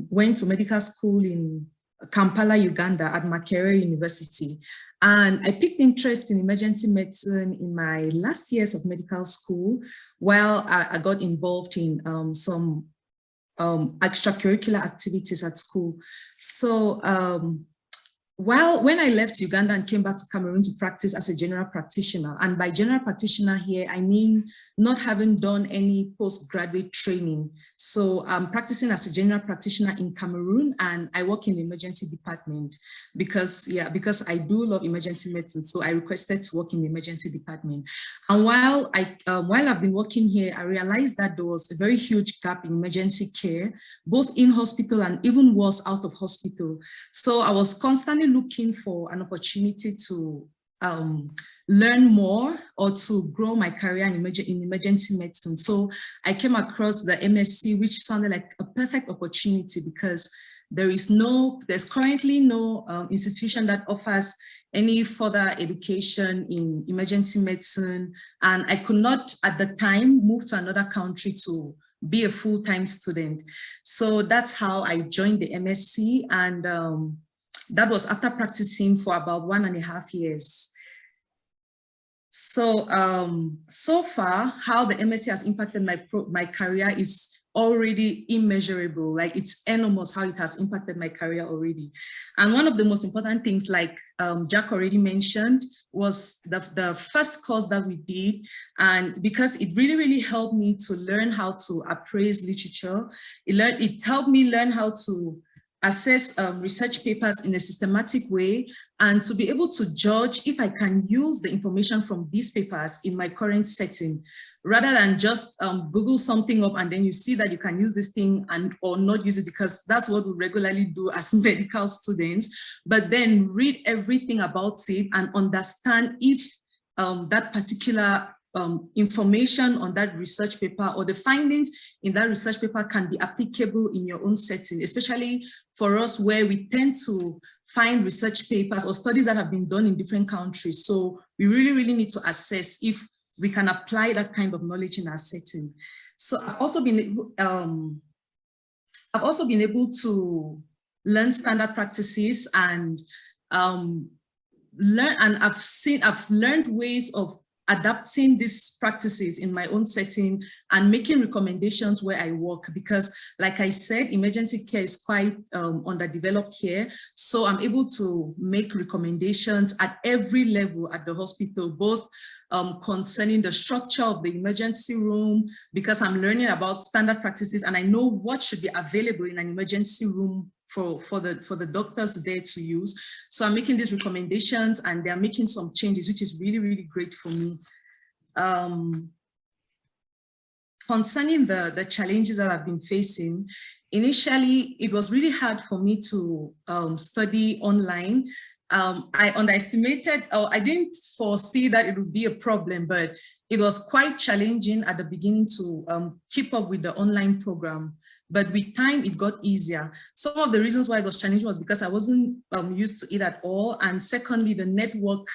went to medical school in Kampala, Uganda at Makerere University, and I picked interest in emergency medicine in my last years of medical school, while I got involved in some extracurricular activities at school. So when I left Uganda and came back to Cameroon to practice as a general practitioner, and by general practitioner here, I mean not having done any postgraduate training. So I'm practicing as a general practitioner in Cameroon, and I work in the emergency department because I do love emergency medicine. So I requested to work in the emergency department. And while I've been working here, I realized that there was a very huge gap in emergency care, both in hospital and even worse, out of hospital. So I was constantly looking for an opportunity to learn more or to grow my career in emergency medicine. So I came across the MSc, which sounded like a perfect opportunity because there's currently no institution that offers any further education in emergency medicine. And I could not at the time move to another country to be a full-time student. So that's how I joined the MSc, and that was after practicing for about 1.5 years. So, so far, how the MSc has impacted my career is already immeasurable. Like, it's enormous how it has impacted my career already. And one of the most important things, like Jack already mentioned, was the first course that we did. And because it really helped me to learn how to appraise literature, it helped me learn how to assess research papers in a systematic way, and to be able to judge if I can use the information from these papers in my current setting, rather than just Google something up and then you see that you can use this thing or not use it, because that's what we regularly do as medical students, but then read everything about it and understand if that particular information on that research paper or the findings in that research paper can be applicable in your own setting, especially for us where we tend to find research papers or studies that have been done in different countries. So we really need to assess if we can apply that kind of knowledge in our setting. So I've also been able to learn standard practices and I've learned ways of adapting these practices in my own setting and making recommendations where I work, because like I said, emergency care is quite underdeveloped here. So I'm able to make recommendations at every level at the hospital, both concerning the structure of the emergency room, because I'm learning about standard practices and I know what should be available in an emergency room for the doctors there to use. So I'm making these recommendations and they're making some changes, which is really great for me. Concerning the challenges that I've been facing, initially it was really hard for me to study online. I underestimated, or I didn't foresee that it would be a problem, but it was quite challenging at the beginning to keep up with the online program. But with time, it got easier. Some of the reasons why it was challenging was because I wasn't used to it at all. And secondly, the network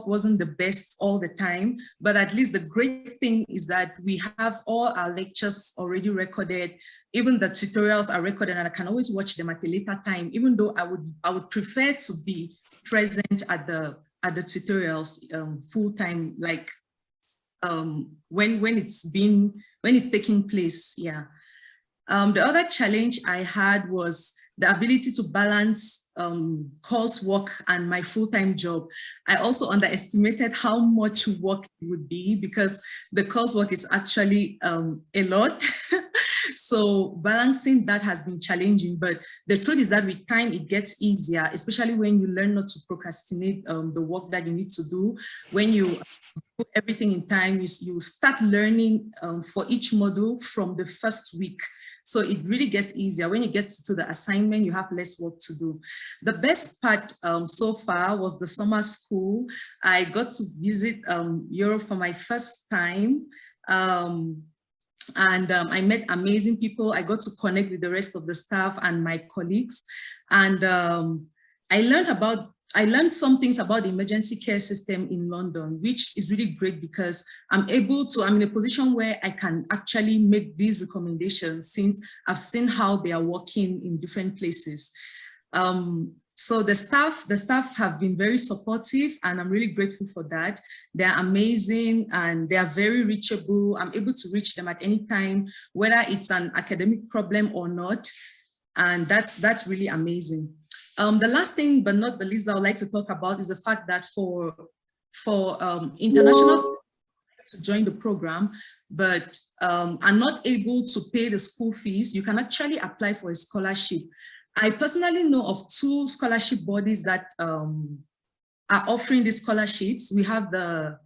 wasn't the best all the time. But at least the great thing is that we have all our lectures already recorded. Even the tutorials are recorded and I can always watch them at a later time, even though I would prefer to be present at the tutorials full time, like when it's taking place. Yeah. The other challenge I had was the ability to balance coursework and my full-time job. I also underestimated how much work it would be because the coursework is actually a lot. So balancing that has been challenging, but the truth is that with time it gets easier, especially when you learn not to procrastinate the work that you need to do. When you put everything in time, you start learning for each module from the first week. So it really gets easier. When you get to the assignment, you have less work to do. The best part so far was the summer school. I got to visit Europe for my first time. I met amazing people. I got to connect with the rest of the staff and my colleagues. And I learned some things about the emergency care system in London, which is really great because I'm in a position where I can actually make these recommendations since I've seen how they are working in different places. So the staff have been very supportive and I'm really grateful for that. They're amazing and they are very reachable. I'm able to reach them at any time, whether it's an academic problem or not. And that's really amazing. The last thing, but not the least, I would like to talk about is the fact that for international students to join the program, but are not able to pay the school fees, you can actually apply for a scholarship. I personally know of 2 scholarship bodies that are offering these scholarships. We have the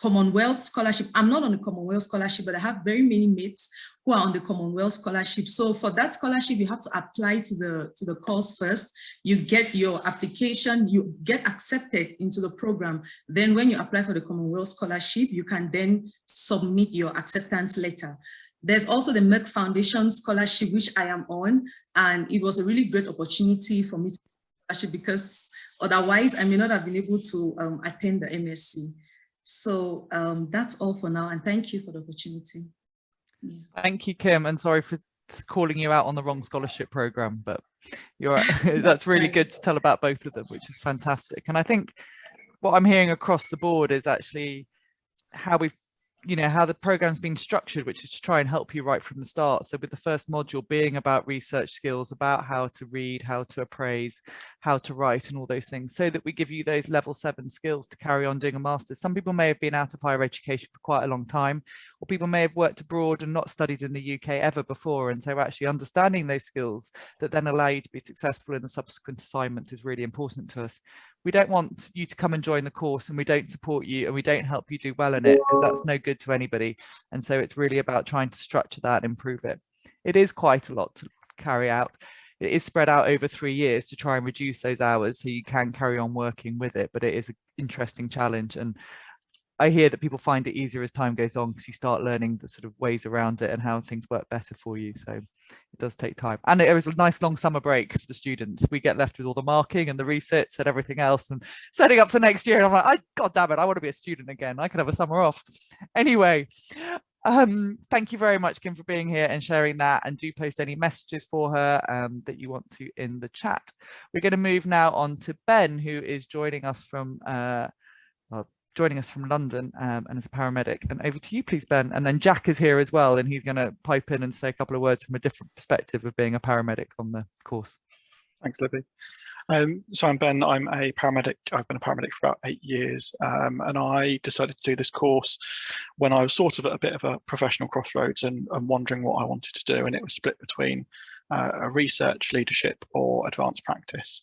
Commonwealth Scholarship. I'm not on the Commonwealth Scholarship, but I have very many mates who are on the Commonwealth Scholarship. So for that scholarship, you have to apply to the course first. You get your application, you get accepted into the program. Then when you apply for the Commonwealth Scholarship, you can then submit your acceptance letter. There's also the Merck Foundation Scholarship, which I am on, and it was a really great opportunity for me to scholarship because otherwise I may not have been able to attend the MSc. So that's all for now, and thank you for the opportunity. Yeah. Thank you, Kim, and sorry for calling you out on the wrong scholarship program, but you're that's really good to tell about both of them, which is fantastic. And I think what I'm hearing across the board is actually how we've you know, how the program's been structured, which is to try and help you right from the start. So with the first module being about research skills, about how to read, how to appraise, how to write and all those things, so that we give you those level 7 skills to carry on doing a master's. Some people may have been out of higher education for quite a long time, or people may have worked abroad and not studied in the UK ever before. And so actually understanding those skills that then allow you to be successful in the subsequent assignments is really important to us. We don't want you to come and join the course and we don't support you and we don't help you do well in it, because that's no good to anybody. And so it's really about trying to structure that and improve it. It is quite a lot to carry out. It is spread out over 3 years to try and reduce those hours so you can carry on working with it, but it is an interesting challenge. And I hear that people find it easier as time goes on because you start learning the sort of ways around it and how things work better for you. So it does take time. And it was a nice long summer break for the students. We get left with all the marking and the resits and everything else and setting up for next year. And I'm like, God damn it, I want to be a student again. I could have a summer off. Anyway, thank you very much, Kim, for being here and sharing that. And do post any messages for her that you want to in the chat. We're going to move now on to Ben, who is joining us from London and as a paramedic. And over to you, please, Ben. And then Jack is here as well, and he's going to pipe in and say a couple of words from a different perspective of being a paramedic on the course. Thanks, Libby. So I'm Ben. I'm a paramedic. I've been a paramedic for about 8 years, and I decided to do this course when I was sort of at a bit of a professional crossroads and wondering what I wanted to do, and it was split between a research, leadership, or advanced practice.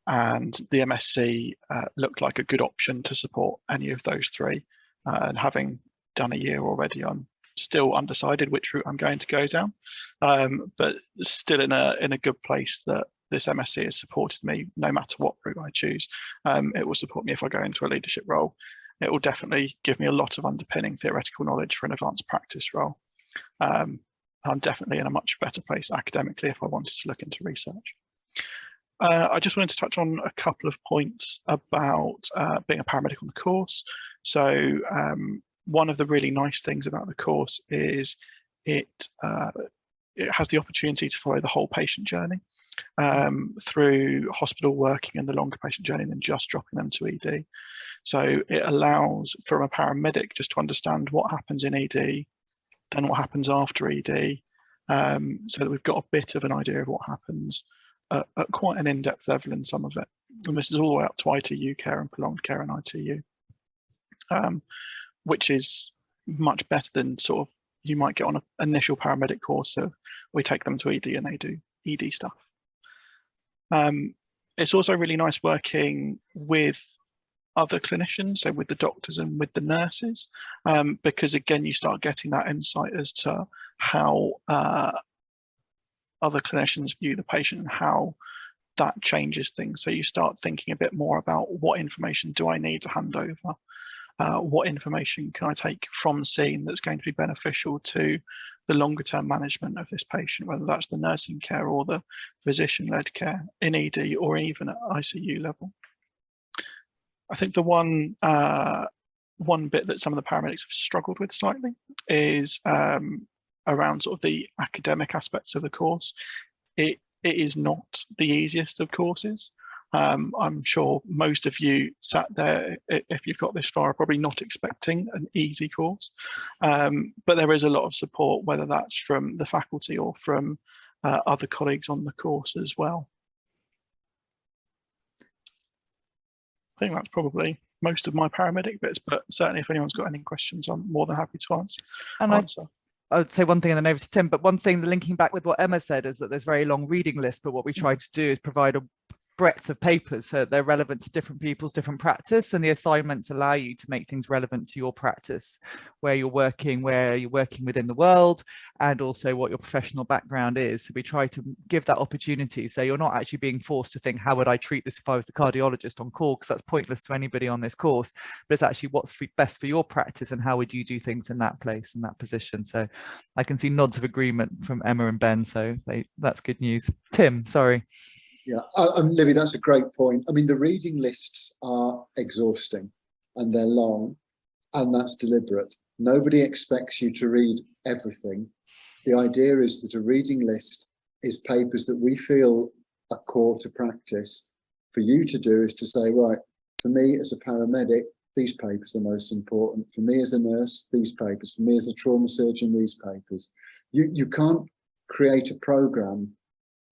And the MSc looked like a good option to support any of those three. And having done a year already, I'm still undecided which route I'm going to go down, but still in a good place that this MSc has supported me no matter what route I choose. It will support me if I go into a leadership role. It will definitely give me a lot of underpinning theoretical knowledge for an advanced practice role. I'm definitely in a much better place academically if I wanted to look into research. I just wanted to touch on a couple of points about being a paramedic on the course. So one of the really nice things about the course is it has the opportunity to follow the whole patient journey through hospital working and the longer patient journey than just dropping them to ED. So it allows from a paramedic just to understand what happens in ED, then what happens after ED, so that we've got a bit of an idea of what happens at quite an in-depth level in some of it. And this is all the way up to ITU care and prolonged care and ITU, which is much better than sort of you might get on an initial paramedic course. So we take them to ED and they do ED stuff. It's also really nice working with other clinicians, so with the doctors and with the nurses, because again, you start getting that insight as to how other clinicians view the patient and how that changes things. So you start thinking a bit more about what information do I need to hand over? What information can I take from scene that's going to be beneficial to the longer term management of this patient, whether that's the nursing care or the physician-led care in ED or even at ICU level. I think the one bit that some of the paramedics have struggled with slightly is around sort of the academic aspects of the course. It is not the easiest of courses. I'm sure most of you sat there, if you've got this far, are probably not expecting an easy course, but there is a lot of support, whether that's from the faculty or from other colleagues on the course as well. I think that's probably most of my paramedic bits, but certainly if anyone's got any questions, I'm more than happy to answer. I would say one thing and then over to Tim, but one thing, linking back with what Emma said, is that there's very long reading lists, but what we try to do is provide a breadth of papers so they're relevant to different people's different practice, and the assignments allow you to make things relevant to your practice, where you're working within the world, and also what your professional background is. So we try to give that opportunity, so you're not actually being forced to think, how would I treat this if I was the cardiologist on call, because that's pointless to anybody on this course, but it's actually what's best for your practice and how would you do things in that place, in that position. So I can see nods of agreement from Emma and Ben, so that's good news. Tim, sorry. Yeah, Libby, that's a great point. I mean, the reading lists are exhausting and they're long, and that's deliberate. Nobody expects you to read everything. The idea is that a reading list is papers that we feel are core to practice. For you to do is to say, right, for me as a paramedic, these papers are most important. For me as a nurse, these papers. For me as a trauma surgeon, these papers. You can't create a program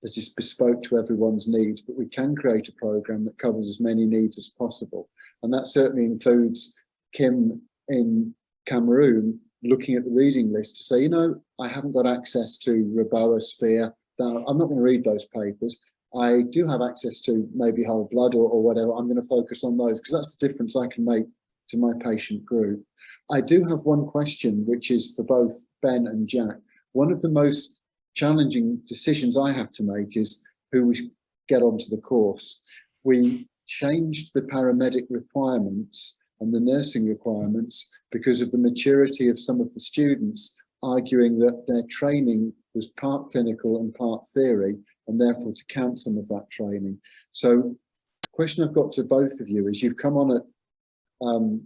that is bespoke to everyone's needs, but we can create a program that covers as many needs as possible. And that certainly includes Kim in Cameroon looking at the reading list to say, you know, I haven't got access to Reboa, Spear. I'm not going to read those papers. I do have access to maybe whole blood or whatever. I'm going to focus on those because that's the difference I can make to my patient group. I do have one question, which is for both Ben and Jack. One of the most challenging decisions I have to make is who we get onto the course. We changed the paramedic requirements and the nursing requirements because of the maturity of some of the students, arguing that their training was part clinical and part theory, and therefore to count some of that training. So the question I've got to both of you is, you've come on at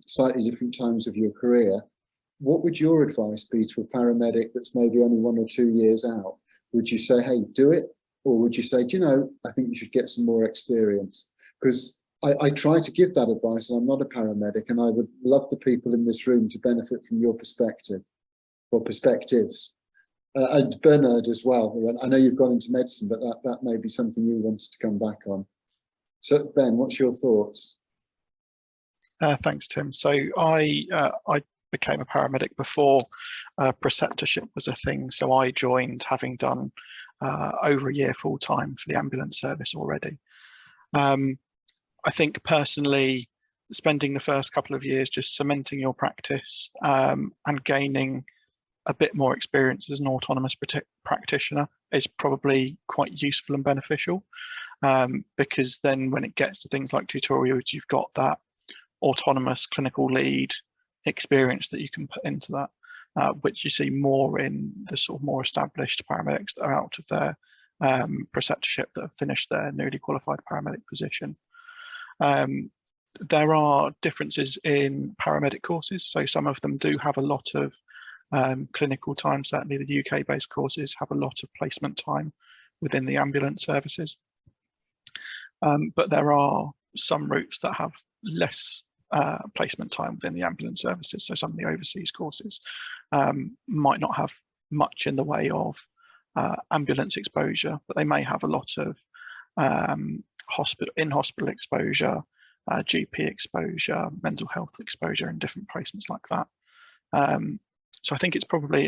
slightly different times of your career. What would your advice be to a paramedic that's maybe only 1 or 2 years out? Would you say, hey, do it? Or would you say, do you know, I think you should get some more experience? Because I try to give that advice, and I'm not a paramedic, and I would love the people in this room to benefit from your perspective or perspectives. And Bernard as well. I know you've gone into medicine, but that may be something you wanted to come back on. So Ben, what's your thoughts? Thanks, Tim. So I became a paramedic before preceptorship was a thing. So I joined having done over a year full time for the ambulance service already. I think personally, spending the first couple of years just cementing your practice and gaining a bit more experience as an autonomous practitioner is probably quite useful and beneficial, because then when it gets to things like tutorials, you've got that autonomous clinical lead experience that you can put into that, which you see more in the sort of more established paramedics that are out of their preceptorship, that have finished their newly qualified paramedic position. There are differences in paramedic courses, so some of them do have a lot of clinical time. Certainly the UK based courses have a lot of placement time within the ambulance services, but there are some routes that have less placement time within the ambulance services. So some of the overseas courses might not have much in the way of ambulance exposure, but they may have a lot of in-hospital exposure, GP exposure, mental health exposure, and different placements like that. So I think it's probably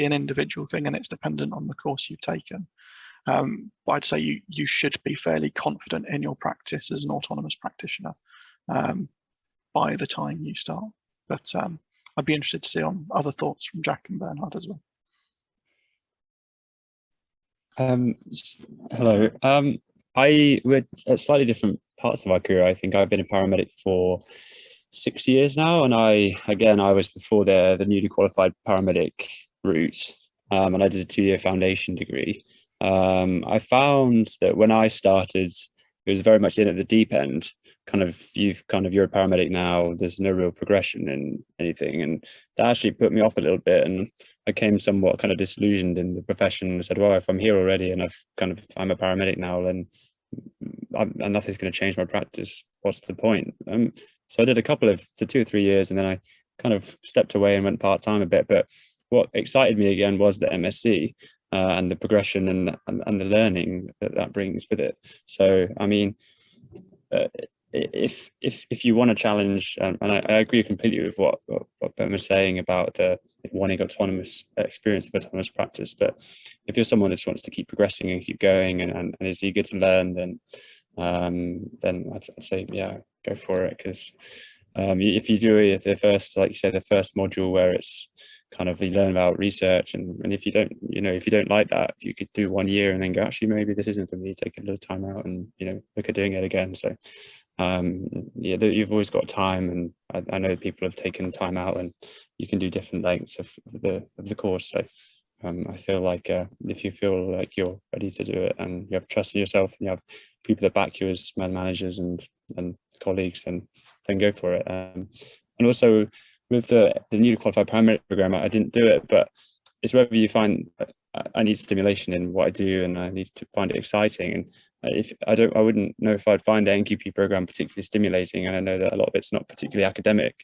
an individual thing, and it's dependent on the course you've taken. But I'd say you should be fairly confident in your practice as an autonomous practitioner by the time you start. But I'd be interested to see on other thoughts from Jack and Bernhard as well. Hello. We're at slightly different parts of our career. I think I've been a paramedic for 6 years now, and I was before the newly qualified paramedic route, and I did a 2-year foundation degree. I found that when I started, it was very much in at the deep end. You're a paramedic now. There's no real progression in anything, and that actually put me off a little bit. And I came somewhat kind of disillusioned in the profession. I said, well, if I'm here already and I'm a paramedic now, and nothing's going to change my practice, what's the point? So I did a couple of 2 or 3 years, and then I kind of stepped away and went part-time a bit. But what excited me again was the MSc. And the progression and the learning that brings with it. So I mean, if you want to challenge, and I agree completely with what Ben was saying about the wanting autonomous experience of autonomous practice, but if you're someone that just wants to keep progressing and keep going and is eager to learn, then I'd say, yeah, go for it. Because if you do the first, like you say, the first module where it's kind of you learn about research, and if you don't like that, if you could do 1 year and then go, actually maybe this isn't for me, take a little time out and look at doing it again. So yeah, you've always got time, and I know people have taken time out, and you can do different lengths of the course. So I feel like if you feel like you're ready to do it and you have trust in yourself and you have people that back you as managers and colleagues, then go for it. And also with the newly qualified paramedic program, I didn't do it, but it's whether you find I need stimulation in what I do, and I need to find it exciting. And I wouldn't know if I'd find the NQP program particularly stimulating, and I know that a lot of it's not particularly academic.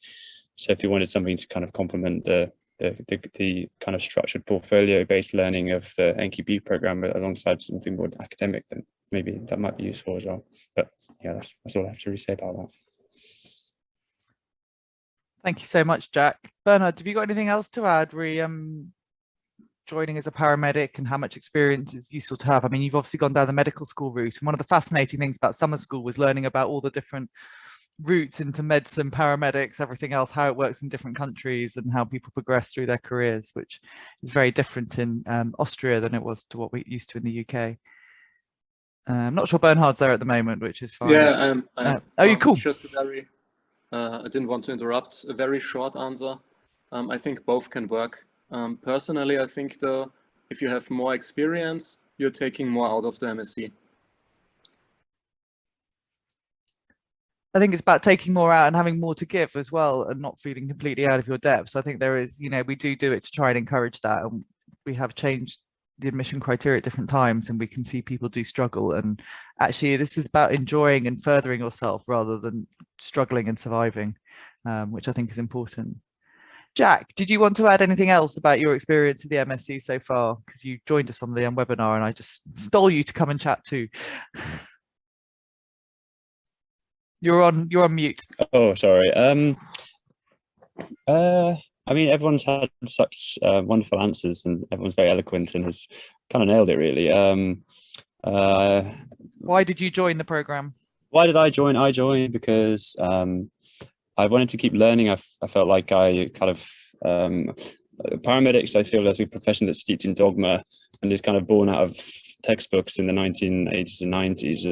So if you wanted something to kind of complement the kind of structured portfolio-based learning of the NQP program alongside something more academic, then maybe that might be useful as well. But yeah, that's all I have to really say about that. Thank you so much, Jack. Bernhard, have you got anything else to add? Joining as a paramedic and how much experience is useful to have? I mean, you've obviously gone down the medical school route, and one of the fascinating things about summer school was learning about all the different routes into medicine, paramedics, everything else, how it works in different countries and how people progress through their careers, which is very different in Austria than it was to what we're used to in the UK. I'm not sure Bernhard's there at the moment, which is fine. Yeah, oh, you cool. Just a very, I didn't want to interrupt, a very short answer. I think both can work. Personally, I think though, if you have more experience, you're taking more out of the MSc. I think it's about taking more out and having more to give as well, and not feeling completely out of your depth. So I think there is, we do it to try and encourage that. And we have changed the admission criteria at different times, and we can see people do struggle. And actually, this is about enjoying and furthering yourself rather than struggling and surviving, which I think is important. Jack, did you want to add anything else about your experience of the MSc so far? Because you joined us on the webinar and I just stole you to come and chat too. You're on mute. Oh, sorry. I mean, everyone's had such wonderful answers, and everyone's very eloquent and has kind of nailed it, really. Why did you join the program? Why did I join? I joined because I wanted to keep learning. I felt like I kind of paramedics, I feel, as a profession that's steeped in dogma and is kind of born out of textbooks in the 1980s and 90s,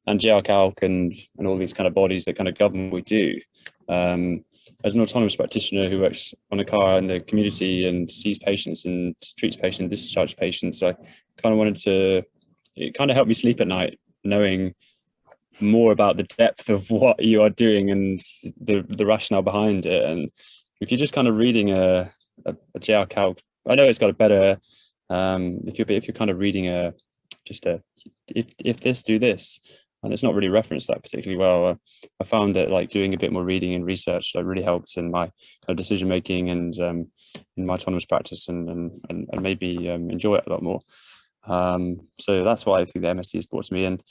and JRCalc and all these kind of bodies that kind of govern what we do. As an autonomous practitioner who works on a car in the community and sees patients and treats patients, discharges patients, I kind of wanted to, it kind of helped me sleep at night, knowing more about the depth of what you are doing and the rationale behind it. And if you're just kind of reading a JRCalc, I know it's got a better, if you're kind of reading if this, do this, and it's not really referenced that particularly well. I found that like doing a bit more reading and research really helped in my kind of decision making and in my autonomous practice, and maybe enjoy it a lot more. So that's why I think the MSc has brought to me. And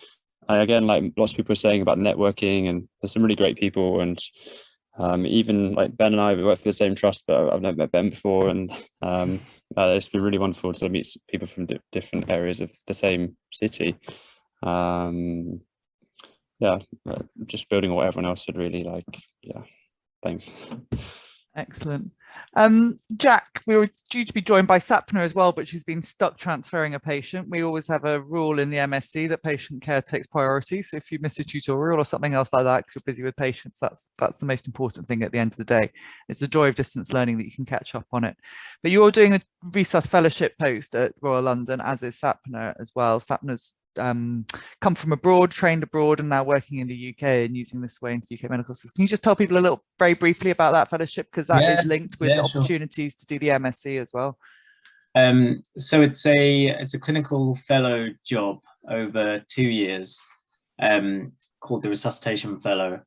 again, like lots of people are saying about networking, and there's some really great people, and even like Ben and I, we work for the same trust, but I've never met Ben before, and it's been really wonderful to meet people from different areas of the same city. Yeah, just building on what everyone else said, really. Like, yeah, thanks. Excellent. Jack, we were due to be joined by Sapna as well, but she's been stuck transferring a patient. We always have a rule in the MSc that patient care takes priority. So if you miss a tutorial or something else like that because you're busy with patients, that's the most important thing at the end of the day. It's the joy of distance learning that you can catch up on it. But you're doing a Resus fellowship post at Royal London, as is Sapna as well. Sapna's come from abroad, trained abroad, and now working in the UK and using this way into UK medical schools. Can you just tell people a little, very briefly, about that fellowship, because that is linked with the opportunities to do the MSc as well? So it's a clinical fellow job over 2 years, called the Resuscitation Fellow,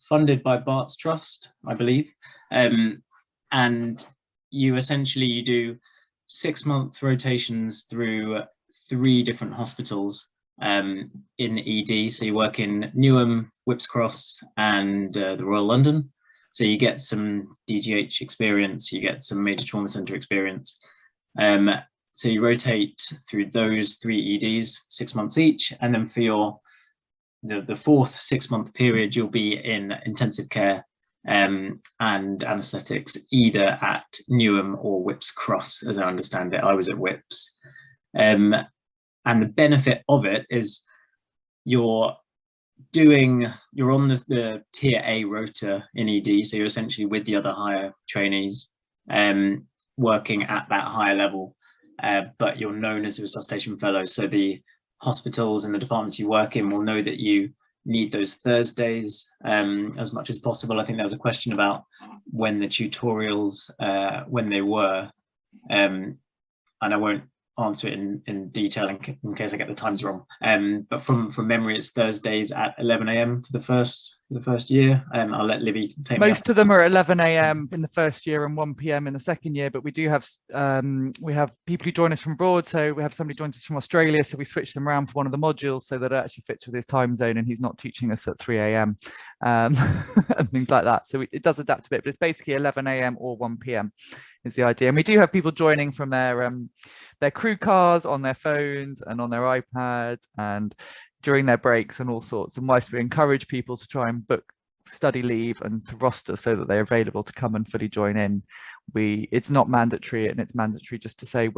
funded by Bart's Trust, I believe, and you do 6-month rotations through 3 different hospitals in ED. So you work in Newham, Whipps Cross, and the Royal London. So you get some DGH experience, you get some major trauma center experience. So you rotate through those 3 EDs, 6 months each, and then for the 4th 6-month period, you'll be in intensive care and anaesthetics, either at Newham or Whipps Cross, as I understand it. I was at Whipps. And the benefit of it is you're on the tier A rota in ED, so you're essentially with the other higher trainees, working at that higher level, but you're known as a resuscitation fellow. So the hospitals and the departments you work in will know that you need those Thursdays as much as possible. I think there was a question about when the tutorials, when they were, and I won't answer it in detail in case I get the times wrong. But from memory, it's Thursdays at 11 a.m. for the first year. I'll let Libby take most of them are 11 a.m. in the first year and 1 p.m. in the second year, but we do have people who join us from abroad. So we have somebody joins us from Australia, so we switch them around for one of the modules so that it actually fits with his time zone and he's not teaching us at 3 a.m. And things like that. So it does adapt a bit, but it's basically 11 a.m. or 1 p.m. is the idea. And we do have people joining from their crew cars, on their phones and on their iPads and during their breaks and all sorts. And whilst we encourage people to try and book study leave and to roster so that they're available to come and fully join in, it's not mandatory, and it's mandatory just to say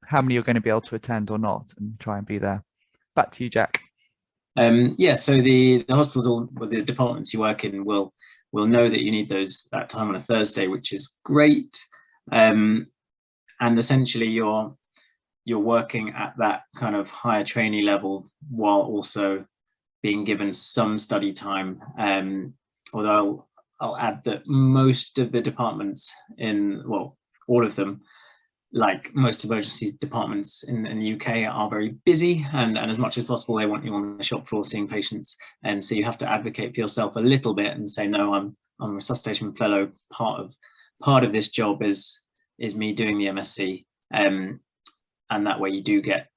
how many you're going to be able to attend or not, and try and be there. Back to you, Jack. Yeah, so the hospitals or the departments you work in will know that you need that time on a Thursday, which is great. And essentially you're working at that kind of higher trainee level while also being given some study time. Although I'll add that most of the departments all of them, like most emergency departments in the UK, are very busy, and as much as possible they want you on the shop floor seeing patients, and so you have to advocate for yourself a little bit and say, no, I'm a resuscitation fellow. Part of this job is me doing the MSc, and that way you do get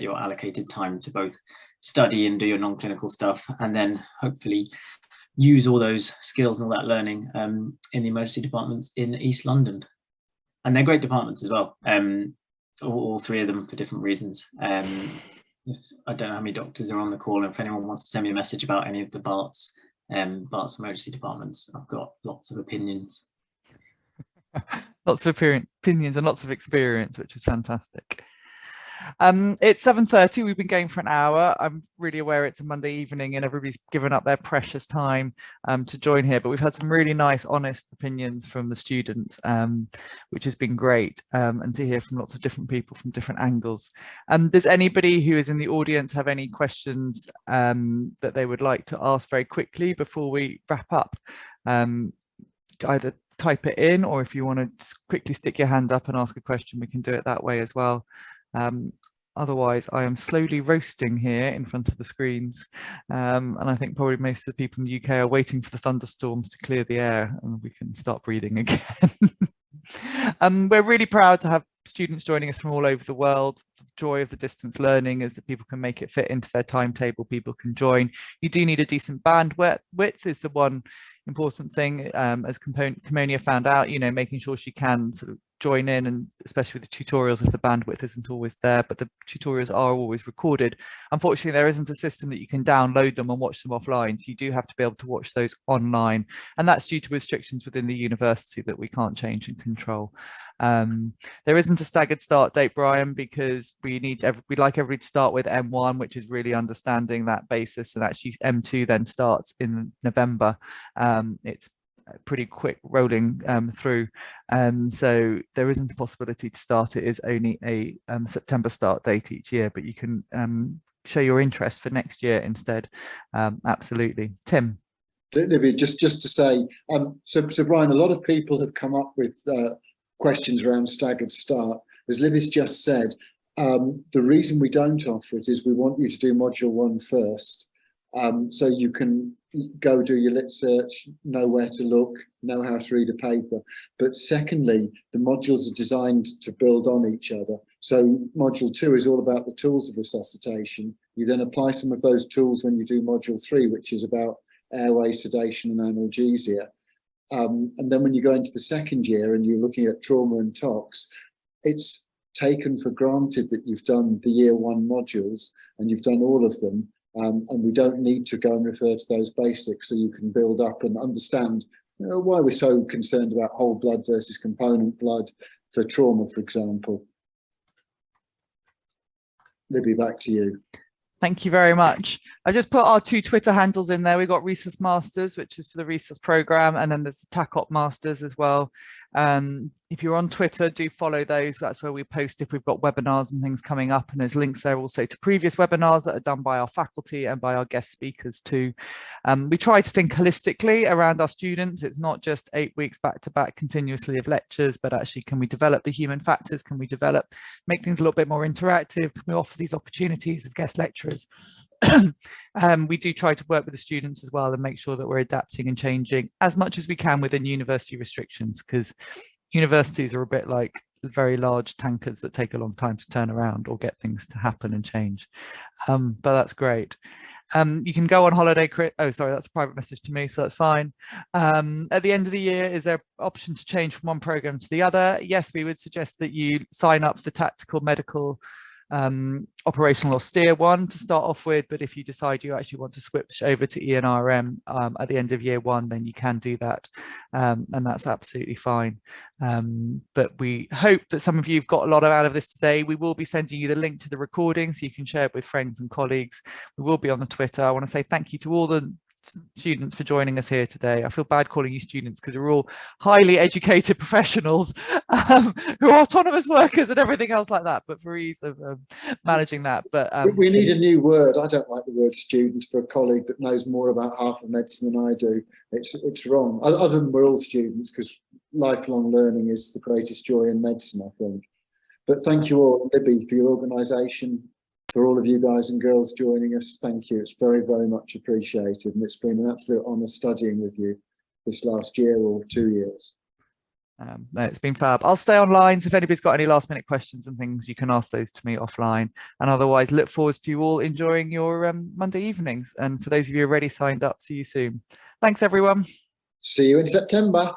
your allocated time to both study and do your non-clinical stuff, and then hopefully use all those skills and all that learning in the emergency departments in East London. And they're great departments as well, all three of them for different reasons. I don't know how many doctors are on the call, and if anyone wants to send me a message about any of the Bart's emergency departments, I've got lots of opinions. Lots of opinions and lots of experience, which is fantastic. It's 7:30. We've been going for an hour. I'm really aware it's a Monday evening and everybody's given up their precious time to join here, but we've had some really nice, honest opinions from the students, which has been great, and to hear from lots of different people from different angles. Does anybody who is in the audience have any questions that they would like to ask very quickly before we wrap up? Either type it in, or if you want to quickly stick your hand up and ask a question, we can do it that way as well. Otherwise, I am slowly roasting here in front of the screens, and I think probably most of the people in the UK are waiting for the thunderstorms to clear the air and we can start breathing again. We're really proud to have students joining us from all over the world. The joy of the distance learning is that people can make it fit into their timetable, people can join. You do need a decent bandwidth is the one important thing, as Kimonia found out, making sure she can sort of join in, and especially with the tutorials if the bandwidth isn't always there, but the tutorials are always recorded. Unfortunately, there isn't a system that you can download them and watch them offline, so you do have to be able to watch those online, and that's due to restrictions within the university that we can't change and control. There isn't a staggered start date, Brian, because we'd like everybody to start with M1, which is really understanding that basis, and actually M2 then starts in November. It's pretty quick rolling through, so there isn't a possibility to start. It is only a September start date each year, but you can show your interest for next year instead. Absolutely. Tim. Libby, just to say, so Brian, a lot of people have come up with questions around staggered start. As Libby's just said, the reason we don't offer it is we want you to do module 1 first, so you can go do your lit search, know where to look, know how to read a paper. But secondly, the modules are designed to build on each other. So module 2 is all about the tools of resuscitation. You then apply some of those tools when you do module 3, which is about airway, sedation and analgesia. And then when you go into the second year and you're looking at trauma and tox, it's taken for granted that you've done the year 1 modules and you've done all of them. And we don't need to go and refer to those basics, so you can build up and understand why we're so concerned about whole blood versus component blood for trauma, for example. Libby, back to you. Thank you very much. I just put our 2 Twitter handles in there. We've got Resus Masters, which is for the Resus program, and then there's the TACOP Masters as well. If you're on Twitter, do follow those. That's where we post if we've got webinars and things coming up. And there's links there also to previous webinars that are done by our faculty and by our guest speakers too. We try to think holistically around our students. It's not just 8 weeks back to back continuously of lectures, but actually, can we develop the human factors? Can we make things a little bit more interactive? Can we offer these opportunities of guest lecturers? We do try to work with the students as well and make sure that we're adapting and changing as much as we can within university restrictions, because universities are a bit like very large tankers that take a long time to turn around or get things to happen and change. But that's great. You can go on holiday. Oh, sorry, that's a private message to me, so that's fine. At the end of the year, is there option to change from one program to the other? Yes, we would suggest that you sign up for the tactical, medical, operational austere one to start off with, but if you decide you actually want to switch over to ENRM at the end of year one, then you can do that, and that's absolutely fine. But we hope that some of you have got a lot out of this today. We will be sending you the link to the recording so you can share it with friends and colleagues. We will be on the Twitter. I want to say thank you to all the students for joining us here today. I feel bad calling you students because we're all highly educated professionals who are autonomous workers and everything else like that, but for ease of managing that. But we need a new word. I don't like the word student for a colleague that knows more about half of medicine than I do. It's wrong, other than we're all students, because lifelong learning is the greatest joy in medicine, I think. But thank you all, Libby, for your organisation. For all of you guys and girls joining us, thank you. It's very, very much appreciated. And it's been an absolute honour studying with you this last year or 2 years. No, it's been fab. I'll stay online, so if anybody's got any last minute questions and things, you can ask those to me offline. And otherwise, look forward to you all enjoying your Monday evenings. And for those of you already signed up, see you soon. Thanks, everyone. See you in September.